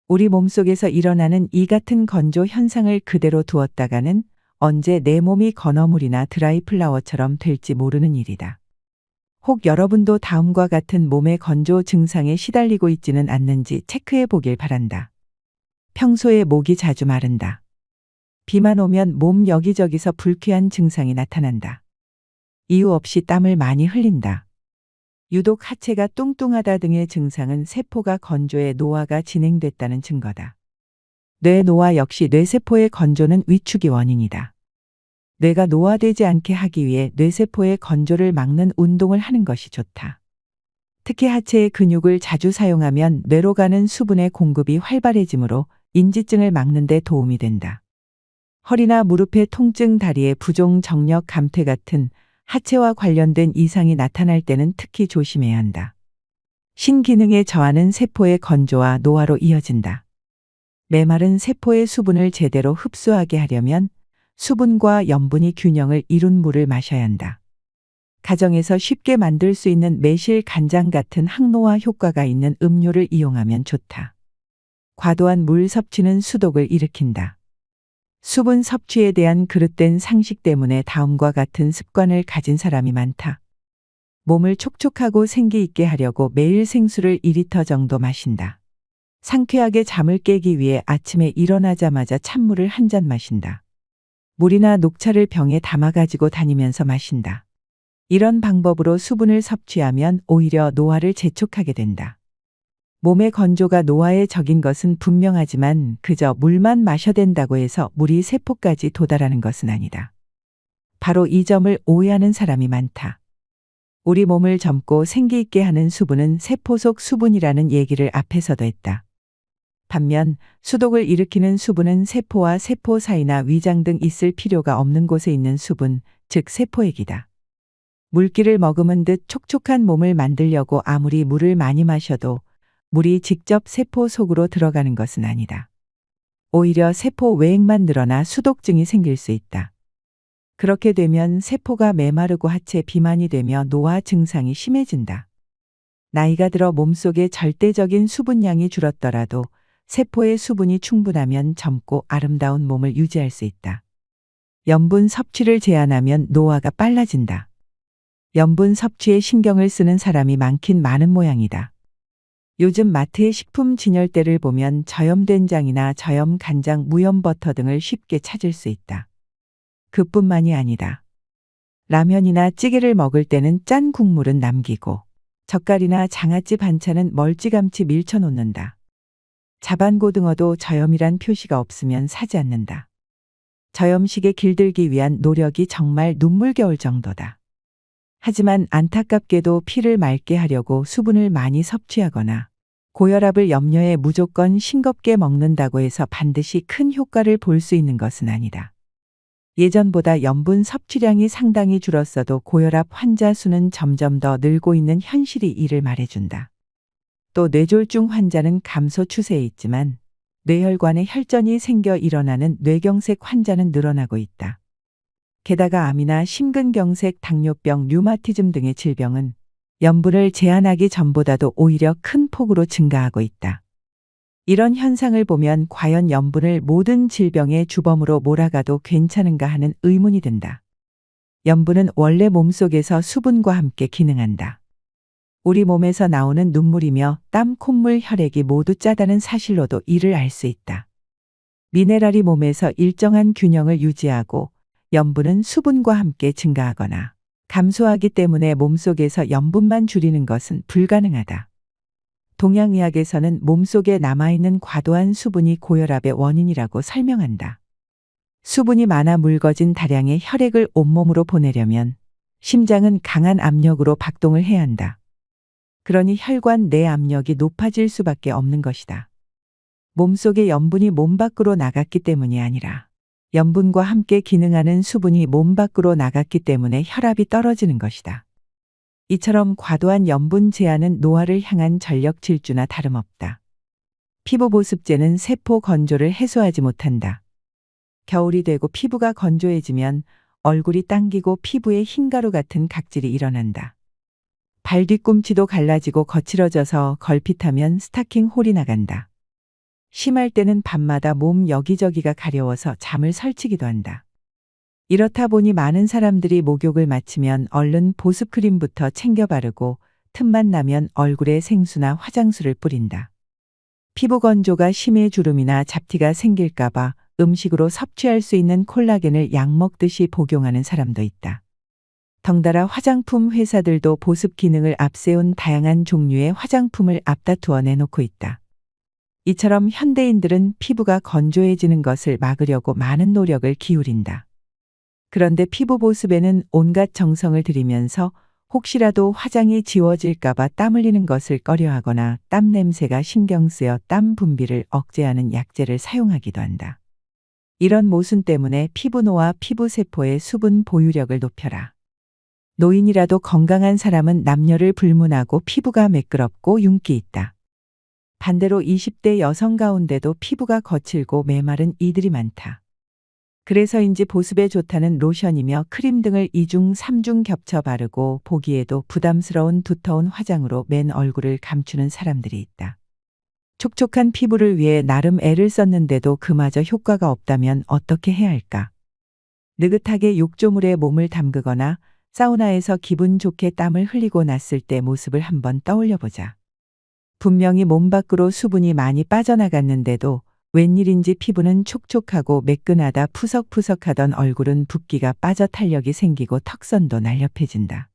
우리 몸속에서 일어나는 이 같은 건조 현상을 그대로 두었다가는 언제 내 몸이 건어물이나 드라이 플라워처럼 될지 모르는 일이다. 혹 여러분도 다음과 같은 몸의 건조 증상에 시달리고 있지는 않는지 체크해 보길 바란다. 평소에 목이 자주 마른다. 비만 오면 몸 여기저기서 불쾌한 증상이 나타난다. 이유 없이 땀을 많이 흘린다. 유독 하체가 뚱뚱하다 등의 증상은 세포가 건조해 노화가 진행됐다는 증거다. 뇌 노화 역시 뇌세포의 건조는 위축이 원인이다. 뇌가 노화되지 않게 하기 위해 뇌세포의 건조를 막는 운동을 하는 것이 좋다. 특히 하체의 근육을 자주 사용하면 뇌로 가는 수분의 공급이 활발해지므로 인지증을 막는 데 도움이 된다. 허리나 무릎의 통증, 다리의 부종, 정력 감퇴 같은 하체와 관련된 이상이 나타날 때는 특히 조심해야 한다. 신기능의 저하는 세포의 건조와 노화로 이어진다. 메마른 세포의 수분을 제대로 흡수하게 하려면 수분과 염분이 균형을 이룬 물을 마셔야 한다. 가정에서 쉽게 만들 수 있는 매실, 간장 같은 항노화 효과가 있는 음료를 이용하면 좋다. 과도한 물 섭취는 수독을 일으킨다. 수분 섭취에 대한 그릇된 상식 때문에 다음과 같은 습관을 가진 사람이 많다. 몸을 촉촉하고 생기 있게 하려고 매일 생수를 2리터 정도 마신다. 상쾌하게 잠을 깨기 위해 아침에 일어나자마자 찬물을 한 잔 마신다. 물이나 녹차를 병에 담아 가지고 다니면서 마신다. 이런 방법으로 수분을 섭취하면 오히려 노화를 재촉하게 된다. 몸의 건조가 노화에 적인 것은 분명하지만 그저 물만 마셔댄다고 해서 물이 세포까지 도달하는 것은 아니다. 바로 이 점을 오해하는 사람이 많다. 우리 몸을 젊고 생기 있게 하는 수분은 세포 속 수분이라는 얘기를 앞에서도 했다. 반면 수독을 일으키는 수분은 세포와 세포 사이나 위장 등 있을 필요가 없는 곳에 있는 수분, 즉 세포액이다. 물기를 머금은 듯 촉촉한 몸을 만들려고 아무리 물을 많이 마셔도 물이 직접 세포 속으로 들어가는 것은 아니다. 오히려 세포 외액만 늘어나 수독증이 생길 수 있다. 그렇게 되면 세포가 메마르고 하체 비만이 되며 노화 증상이 심해진다. 나이가 들어 몸속에 절대적인 수분량이 줄었더라도 세포의 수분이 충분하면 젊고 아름다운 몸을 유지할 수 있다. 염분 섭취를 제한하면 노화가 빨라진다. 염분 섭취에 신경을 쓰는 사람이 많긴 많은 모양이다. 요즘 마트의 식품 진열대를 보면 저염 된장이나 저염 간장, 무염 버터 등을 쉽게 찾을 수 있다. 그뿐만이 아니다. 라면이나 찌개를 먹을 때는 짠 국물은 남기고 젓갈이나 장아찌 반찬은 멀찌감치 밀쳐놓는다. 자반고등어도 저염이란 표시가 없으면 사지 않는다. 저염식에 길들기 위한 노력이 정말 눈물겨울 정도다. 하지만 안타깝게도 피를 맑게 하려고 수분을 많이 섭취하거나 고혈압을 염려해 무조건 싱겁게 먹는다고 해서 반드시 큰 효과를 볼 수 있는 것은 아니다. 예전보다 염분 섭취량이 상당히 줄었어도 고혈압 환자 수는 점점 더 늘고 있는 현실이 이를 말해준다. 또 뇌졸중 환자는 감소 추세에 있지만 뇌혈관에 혈전이 생겨 일어나는 뇌경색 환자는 늘어나고 있다. 게다가 암이나 심근경색, 당뇨병, 류마티즘 등의 질병은 염분을 제한하기 전보다도 오히려 큰 폭으로 증가하고 있다. 이런 현상을 보면 과연 염분을 모든 질병의 주범으로 몰아가도 괜찮은가 하는 의문이 든다. 염분은 원래 몸속에서 수분과 함께 기능한다. 우리 몸에서 나오는 눈물이며 땀, 콧물, 혈액이 모두 짜다는 사실로도 이를 알 수 있다. 미네랄이 몸에서 일정한 균형을 유지하고 염분은 수분과 함께 증가하거나 감소하기 때문에 몸속에서 염분만 줄이는 것은 불가능하다. 동양의학에서는 몸속에 남아있는 과도한 수분이 고혈압의 원인이라고 설명한다. 수분이 많아 묽어진 다량의 혈액을 온몸으로 보내려면 심장은 강한 압력으로 박동을 해야 한다. 그러니 혈관 내 압력이 높아질 수밖에 없는 것이다. 몸속의 염분이 몸 밖으로 나갔기 때문이 아니라 염분과 함께 기능하는 수분이 몸 밖으로 나갔기 때문에 혈압이 떨어지는 것이다. 이처럼 과도한 염분 제한은 노화를 향한 전력 질주나 다름없다. 피부 보습제는 세포 건조를 해소하지 못한다. 겨울이 되고 피부가 건조해지면 얼굴이 당기고 피부에 흰가루 같은 각질이 일어난다. 발 뒤꿈치도 갈라지고 거칠어져서 걸핏하면 스타킹 홀이 나간다. 심할 때는 밤마다 몸 여기저기가 가려워서 잠을 설치기도 한다. 이렇다 보니 많은 사람들이 목욕을 마치면 얼른 보습크림부터 챙겨 바르고 틈만 나면 얼굴에 생수나 화장수를 뿌린다. 피부 건조가 심해 주름이나 잡티가 생길까봐 음식으로 섭취할 수 있는 콜라겐을 약 먹듯이 복용하는 사람도 있다. 덩달아 화장품 회사들도 보습 기능을 앞세운 다양한 종류의 화장품을 앞다투어 내놓고 있다. 이처럼 현대인들은 피부가 건조해지는 것을 막으려고 많은 노력을 기울인다. 그런데 피부 보습에는 온갖 정성을 들이면서 혹시라도 화장이 지워질까봐 땀 흘리는 것을 꺼려하거나 땀 냄새가 신경 쓰여 땀 분비를 억제하는 약재를 사용하기도 한다. 이런 모순 때문에 피부노화 피부세포의 수분 보유력을 높여라. 노인이라도 건강한 사람은 남녀를 불문하고 피부가 매끄럽고 윤기 있다. 반대로 20대 여성 가운데도 피부가 거칠고 메마른 이들이 많다. 그래서인지 보습에 좋다는 로션이며 크림 등을 2중, 3중 겹쳐 바르고 보기에도 부담스러운 두터운 화장으로 맨 얼굴을 감추는 사람들이 있다. 촉촉한 피부를 위해 나름 애를 썼는데도 그마저 효과가 없다면 어떻게 해야 할까? 느긋하게 욕조물에 몸을 담그거나 사우나에서 기분 좋게 땀을 흘리고 났을 때 모습을 한번 떠올려 보자. 분명히 몸 밖으로 수분이 많이 빠져나갔는데도 웬일인지 피부는 촉촉하고 매끈하다 푸석푸석하던 얼굴은 붓기가 빠져 탄력이 생기고 턱선도 날렵해진다.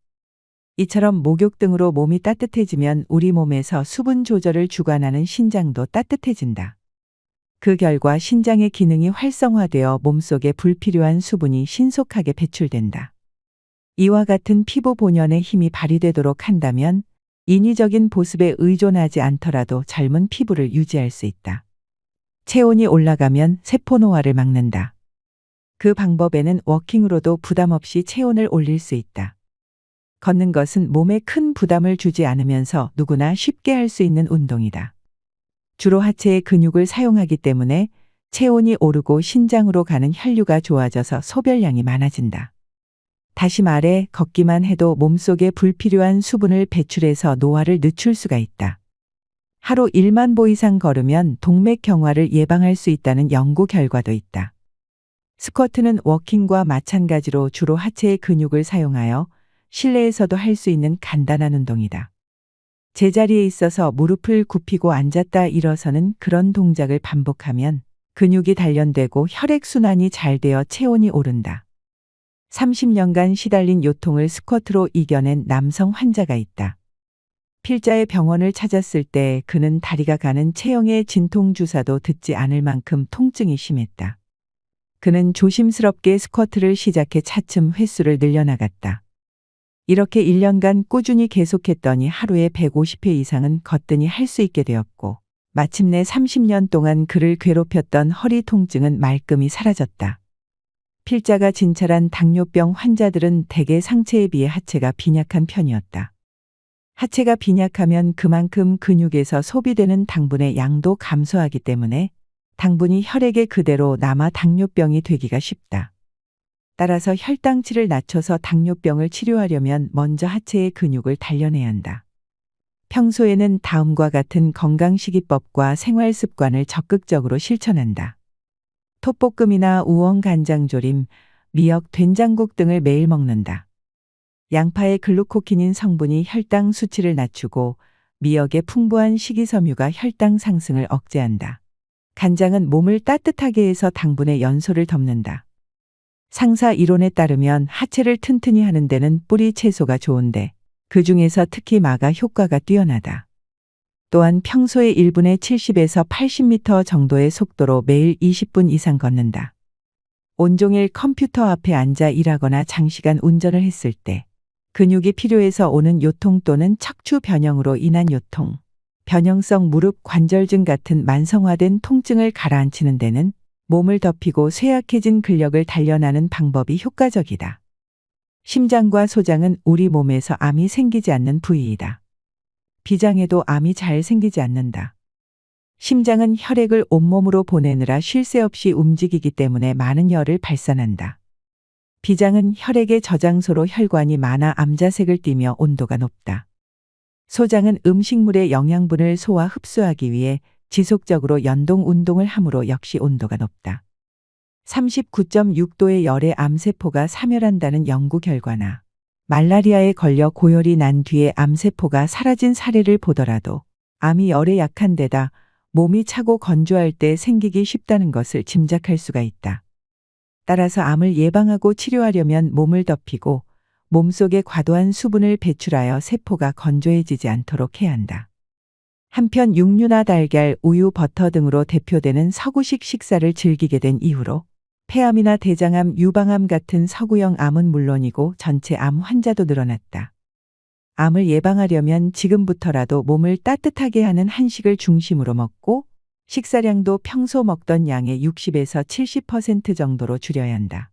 이처럼 목욕 등으로 몸이 따뜻해지면 우리 몸에서 수분 조절을 주관하는 신장도 따뜻해진다. 그 결과 신장의 기능이 활성화되어 몸속에 불필요한 수분이 신속하게 배출된다. 이와 같은 피부 본연의 힘이 발휘되도록 한다면 인위적인 보습에 의존하지 않더라도 젊은 피부를 유지할 수 있다. 체온이 올라가면 세포 노화를 막는다. 그 방법에는 워킹으로도 부담 없이 체온을 올릴 수 있다. 걷는 것은 몸에 큰 부담을 주지 않으면서 누구나 쉽게 할 수 있는 운동이다. 주로 하체의 근육을 사용하기 때문에 체온이 오르고 신장으로 가는 혈류가 좋아져서 소변량이 많아진다. 다시 말해 걷기만 해도 몸속에 불필요한 수분을 배출해서 노화를 늦출 수가 있다. 하루 1만 보 이상 걸으면 동맥경화를 예방할 수 있다는 연구 결과도 있다. 스쿼트는 워킹과 마찬가지로 주로 하체의 근육을 사용하여 실내에서도 할 수 있는 간단한 운동이다. 제자리에 있어서 무릎을 굽히고 앉았다 일어서는 그런 동작을 반복하면 근육이 단련되고 혈액순환이 잘 되어 체온이 오른다. 30년간 시달린 요통을 스쿼트로 이겨낸 남성 환자가 있다. 필자의 병원을 찾았을 때 그는 다리가 가는 체형의 진통주사도 듣지 않을 만큼 통증이 심했다. 그는 조심스럽게 스쿼트를 시작해 차츰 횟수를 늘려나갔다. 이렇게 1년간 꾸준히 계속했더니 하루에 150회 이상은 거뜬히 할 수 있게 되었고 마침내 30년 동안 그를 괴롭혔던 허리 통증은 말끔히 사라졌다. 필자가 진찰한 당뇨병 환자들은 대개 상체에 비해 하체가 빈약한 편이었다. 하체가 빈약하면 그만큼 근육에서 소비되는 당분의 양도 감소하기 때문에 당분이 혈액에 그대로 남아 당뇨병이 되기가 쉽다. 따라서 혈당치를 낮춰서 당뇨병을 치료하려면 먼저 하체의 근육을 단련해야 한다. 평소에는 다음과 같은 건강식이법과 생활습관을 적극적으로 실천한다. 톱볶음이나 우엉 간장조림, 미역 된장국 등을 매일 먹는다. 양파의 글루코키닌 성분이 혈당 수치를 낮추고 미역의 풍부한 식이섬유가 혈당 상승을 억제한다. 간장은 몸을 따뜻하게 해서 당분의 연소를 덮는다. 상사 이론에 따르면 하체를 튼튼히 하는 데는 뿌리 채소가 좋은데 그 중에서 특히 마가 효과가 뛰어나다. 또한 평소에 1분에 70에서 80m 정도의 속도로 매일 20분 이상 걷는다. 온종일 컴퓨터 앞에 앉아 일하거나 장시간 운전을 했을 때 근육이 필요해서 오는 요통 또는 척추 변형으로 인한 요통, 변형성 무릎 관절증 같은 만성화된 통증을 가라앉히는 데는 몸을 덮이고 쇠약해진 근력을 단련하는 방법이 효과적이다. 심장과 소장은 우리 몸에서 암이 생기지 않는 부위이다. 비장해도 암이 잘 생기지 않는다. 심장은 혈액을 온몸으로 보내느라 쉴 새 없이 움직이기 때문에 많은 열을 발산한다. 비장은 혈액의 저장소로 혈관이 많아 암자색을 띠며 온도가 높다. 소장은 음식물의 영양분을 소화 흡수하기 위해 지속적으로 연동 운동을 함으로 역시 온도가 높다. 39.6도의 열에 암세포가 사멸한다는 연구 결과나 말라리아에 걸려 고열이 난 뒤에 암세포가 사라진 사례를 보더라도 암이 열에 약한 데다 몸이 차고 건조할 때 생기기 쉽다는 것을 짐작할 수가 있다. 따라서 암을 예방하고 치료하려면 몸을 덮이고 몸속에 과도한 수분을 배출하여 세포가 건조해지지 않도록 해야 한다. 한편 육류나 달걀, 우유, 버터 등으로 대표되는 서구식 식사를 즐기게 된 이후로 폐암이나 대장암, 유방암 같은 서구형 암은 물론이고 전체 암 환자도 늘어났다. 암을 예방하려면 지금부터라도 몸을 따뜻하게 하는 한식을 중심으로 먹고 식사량도 평소 먹던 양의 60에서 70% 정도로 줄여야 한다.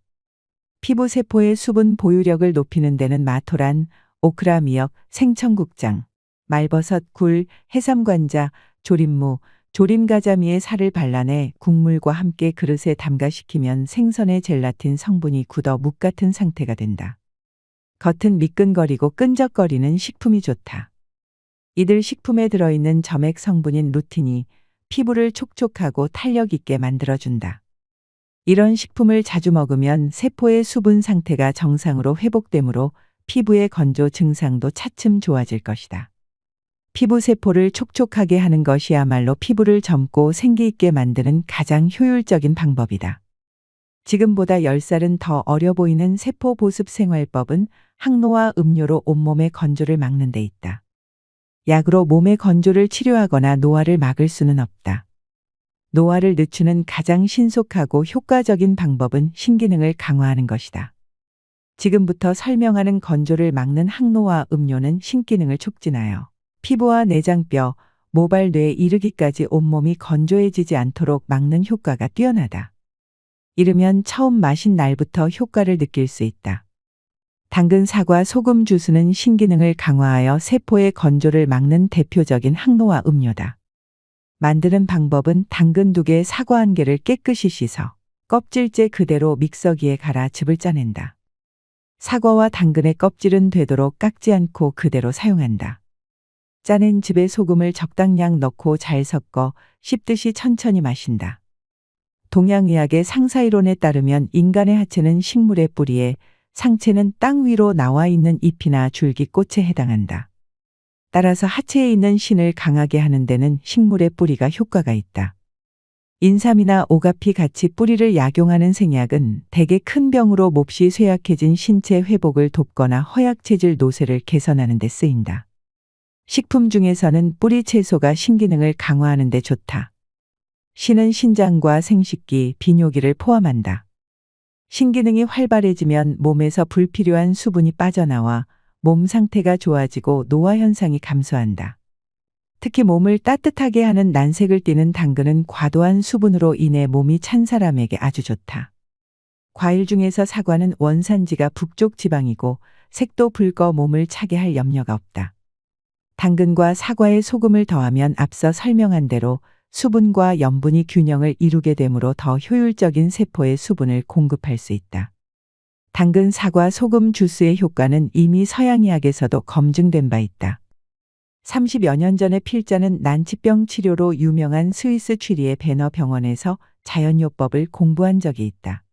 피부 세포의 수분 보유력을 높이는 데는 마토란, 오크라 미역, 생청국장, 말버섯, 굴, 해삼관자, 조림무, 조림가자미의 살을 발라내 국물과 함께 그릇에 담가식히면 생선의 젤라틴 성분이 굳어 묵 같은 상태가 된다. 겉은 미끈거리고 끈적거리는 식품이 좋다. 이들 식품에 들어있는 점액 성분인 루틴이 피부를 촉촉하고 탄력 있게 만들어준다. 이런 식품을 자주 먹으면 세포의 수분 상태가 정상으로 회복되므로 피부의 건조 증상도 차츰 좋아질 것이다. 피부 세포를 촉촉하게 하는 것이야말로 피부를 젊고 생기 있게 만드는 가장 효율적인 방법이다. 지금보다 10살은 더 어려 보이는 세포 보습 생활법은 항노화 음료로 온몸의 건조를 막는 데 있다. 약으로 몸의 건조를 치료하거나 노화를 막을 수는 없다. 노화를 늦추는 가장 신속하고 효과적인 방법은 신기능을 강화하는 것이다. 지금부터 설명하는 건조를 막는 항노화 음료는 신기능을 촉진하여 피부와 내장뼈, 모발 뇌에 이르기까지 온몸이 건조해지지 않도록 막는 효과가 뛰어나다. 이르면 처음 마신 날부터 효과를 느낄 수 있다. 당근 사과 소금 주스는 신기능을 강화하여 세포의 건조를 막는 대표적인 항노화 음료다. 만드는 방법은 당근 2개, 사과 1개를 깨끗이 씻어 껍질째 그대로 믹서기에 갈아 즙을 짜낸다. 사과와 당근의 껍질은 되도록 깎지 않고 그대로 사용한다. 짜낸 즙에 소금을 적당량 넣고 잘 섞어 씹듯이 천천히 마신다. 동양의학의 상사이론에 따르면 인간의 하체는 식물의 뿌리에, 상체는 땅 위로 나와 있는 잎이나 줄기 꽃에 해당한다. 따라서 하체에 있는 신을 강하게 하는 데는 식물의 뿌리가 효과가 있다. 인삼이나 오가피 같이 뿌리를 약용하는 생약은 대개 큰 병으로 몹시 쇠약해진 신체 회복을 돕거나 허약체질 노쇠를 개선하는 데 쓰인다. 식품 중에서는 뿌리 채소가 신기능을 강화하는 데 좋다. 신은 신장과 생식기, 비뇨기를 포함한다. 신기능이 활발해지면 몸에서 불필요한 수분이 빠져나와 몸 상태가 좋아지고 노화 현상이 감소한다. 특히 몸을 따뜻하게 하는 난색을 띠는 당근은 과도한 수분으로 인해 몸이 찬 사람에게 아주 좋다. 과일 중에서 사과는 원산지가 북쪽 지방이고 색도 붉어 몸을 차게 할 염려가 없다. 당근과 사과에 소금을 더하면 앞서 설명한 대로 수분과 염분이 균형을 이루게 되므로 더 효율적인 세포의 수분을 공급할 수 있다. 당근 사과 소금 주스의 효과는 이미 서양의학에서도 검증된 바 있다. 30여 년 전에 필자는 난치병 치료로 유명한 스위스 취리의 베너 병원에서 자연요법을 공부한 적이 있다.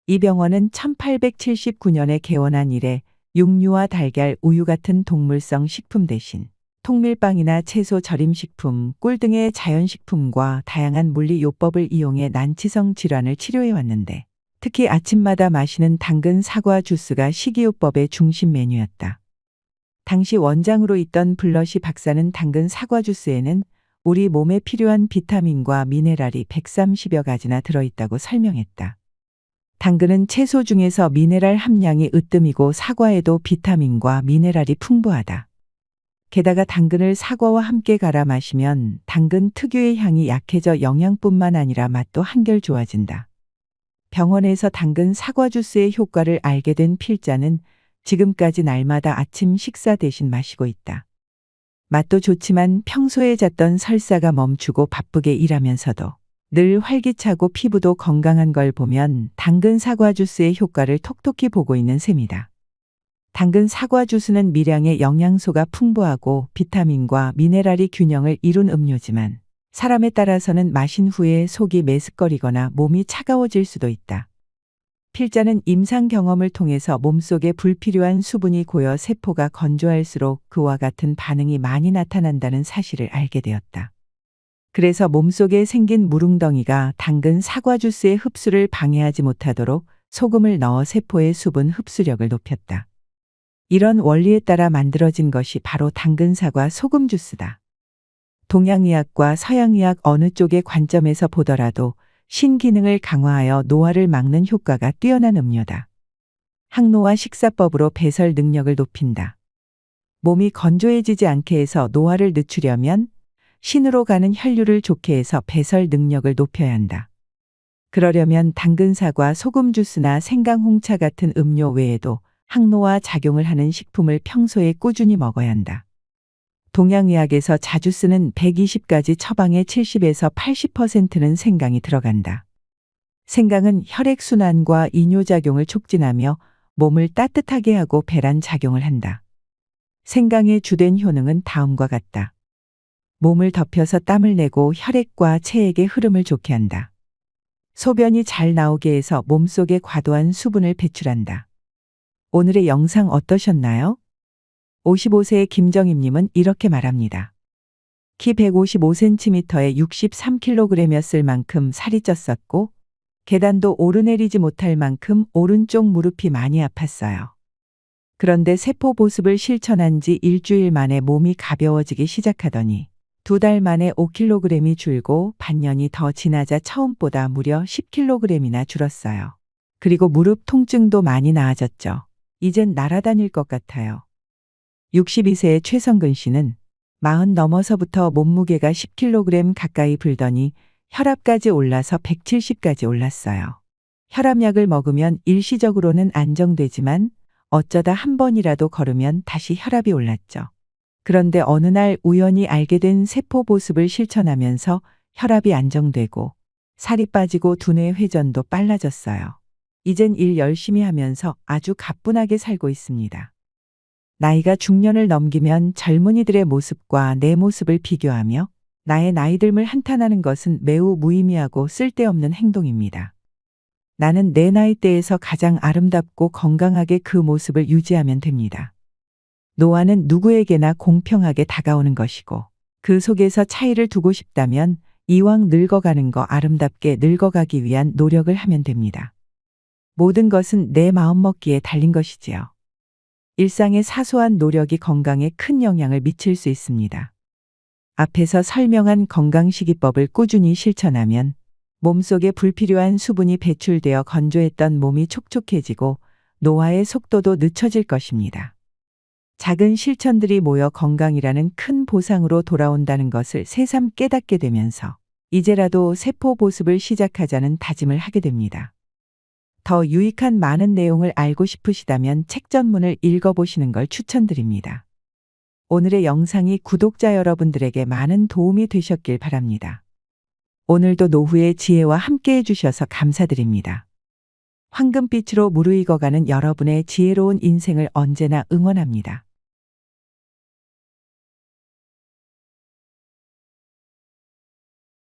이 병원은 1879년에 개원한 이래 육류와 달걀, 우유 같은 동물성 식품 대신 통밀빵이나 채소 절임식품, 꿀 등의 자연식품과 다양한 물리요법을 이용해 난치성 질환을 치료해 왔는데 특히 아침마다 마시는 당근 사과 주스가 식이요법의 중심 메뉴였다. 당시 원장으로 있던 블러시 박사는 당근 사과 주스에는 우리 몸에 필요한 비타민과 미네랄이 130여 가지나 들어있다고 설명했다. 당근은 채소 중에서 미네랄 함량이 으뜸이고 사과에도 비타민과 미네랄이 풍부하다. 게다가 당근을 사과와 함께 갈아 마시면 당근 특유의 향이 약해져 영양뿐만 아니라 맛도 한결 좋아진다. 병원에서 당근 사과 주스의 효과를 알게 된 필자는 지금까지 날마다 아침 식사 대신 마시고 있다. 맛도 좋지만 평소에 잤던 설사가 멈추고 바쁘게 일하면서도 늘 활기차고 피부도 건강한 걸 보면 당근 사과 주스의 효과를 톡톡히 보고 있는 셈이다. 당근 사과 주스는 미량의 영양소가 풍부하고 비타민과 미네랄이 균형을 이룬 음료지만 사람에 따라서는 마신 후에 속이 메스꺼리거나 몸이 차가워질 수도 있다. 필자는 임상 경험을 통해서 몸속에 불필요한 수분이 고여 세포가 건조할수록 그와 같은 반응이 많이 나타난다는 사실을 알게 되었다. 그래서 몸속에 생긴 무릉덩이가 당근 사과 주스의 흡수를 방해하지 못하도록 소금을 넣어 세포의 수분 흡수력을 높였다. 이런 원리에 따라 만들어진 것이 바로 당근 사과 소금 주스다. 동양의학과 서양의학 어느 쪽의 관점에서 보더라도 신기능을 강화하여 노화를 막는 효과가 뛰어난 음료다. 항노화 식사법으로 배설 능력을 높인다. 몸이 건조해지지 않게 해서 노화를 늦추려면 신으로 가는 혈류를 좋게 해서 배설 능력을 높여야 한다. 그러려면 당근사과, 소금 주스나 생강 홍차 같은 음료 외에도 항노화 작용을 하는 식품을 평소에 꾸준히 먹어야 한다. 동양의학에서 자주 쓰는 120가지 처방의 70에서 80%는 생강이 들어간다. 생강은 혈액순환과 이뇨작용을 촉진하며 몸을 따뜻하게 하고 배란 작용을 한다. 생강의 주된 효능은 다음과 같다. 몸을 덮여서 땀을 내고 혈액과 체액의 흐름을 좋게 한다. 소변이 잘 나오게 해서 몸속에 과도한 수분을 배출한다. 오늘의 영상 어떠셨나요? 55세의 김정임님은 이렇게 말합니다. 키 155cm에 63kg이었을 만큼 살이 쪘었고 계단도 오르내리지 못할 만큼 오른쪽 무릎이 많이 아팠어요. 그런데 세포 보습을 실천한 지 일주일 만에 몸이 가벼워지기 시작하더니 2달 만에 5kg이 줄고 반년이 더 지나자 처음보다 무려 10kg이나 줄었어요. 그리고 무릎 통증도 많이 나아졌죠. 이젠 날아다닐 것 같아요. 62세의 최성근 씨는 40 넘어서부터 몸무게가 10kg 가까이 불더니 혈압까지 올라서 170까지 올랐어요. 혈압약을 먹으면 일시적으로는 안정되지만 어쩌다 한 번이라도 걸으면 다시 혈압이 올랐죠. 그런데 어느 날 우연히 알게 된 세포 보습을 실천하면서 혈압이 안정되고 살이 빠지고 두뇌 회전도 빨라졌어요. 이젠 일 열심히 하면서 아주 가뿐하게 살고 있습니다. 나이가 중년을 넘기면 젊은이들의 모습과 내 모습을 비교하며 나의 나이듦을 한탄하는 것은 매우 무의미하고 쓸데없는 행동입니다. 나는 내 나이대에서 가장 아름답고 건강하게 그 모습을 유지하면 됩니다. 노화는 누구에게나 공평하게 다가오는 것이고 그 속에서 차이를 두고 싶다면 이왕 늙어가는 거 아름답게 늙어가기 위한 노력을 하면 됩니다. 모든 것은 내 마음먹기에 달린 것이지요. 일상의 사소한 노력이 건강에 큰 영향을 미칠 수 있습니다. 앞에서 설명한 건강식이법을 꾸준히 실천하면 몸속에 불필요한 수분이 배출되어 건조했던 몸이 촉촉해지고 노화의 속도도 늦춰질 것입니다. 작은 실천들이 모여 건강이라는 큰 보상으로 돌아온다는 것을 새삼 깨닫게 되면서 이제라도 세포 보습을 시작하자는 다짐을 하게 됩니다. 더 유익한 많은 내용을 알고 싶으시다면 책 전문을 읽어보시는 걸 추천드립니다. 오늘의 영상이 구독자 여러분들에게 많은 도움이 되셨길 바랍니다. 오늘도 노후의 지혜와 함께 해주셔서 감사드립니다. 황금빛으로 무르익어가는 여러분의 지혜로운 인생을 언제나 응원합니다.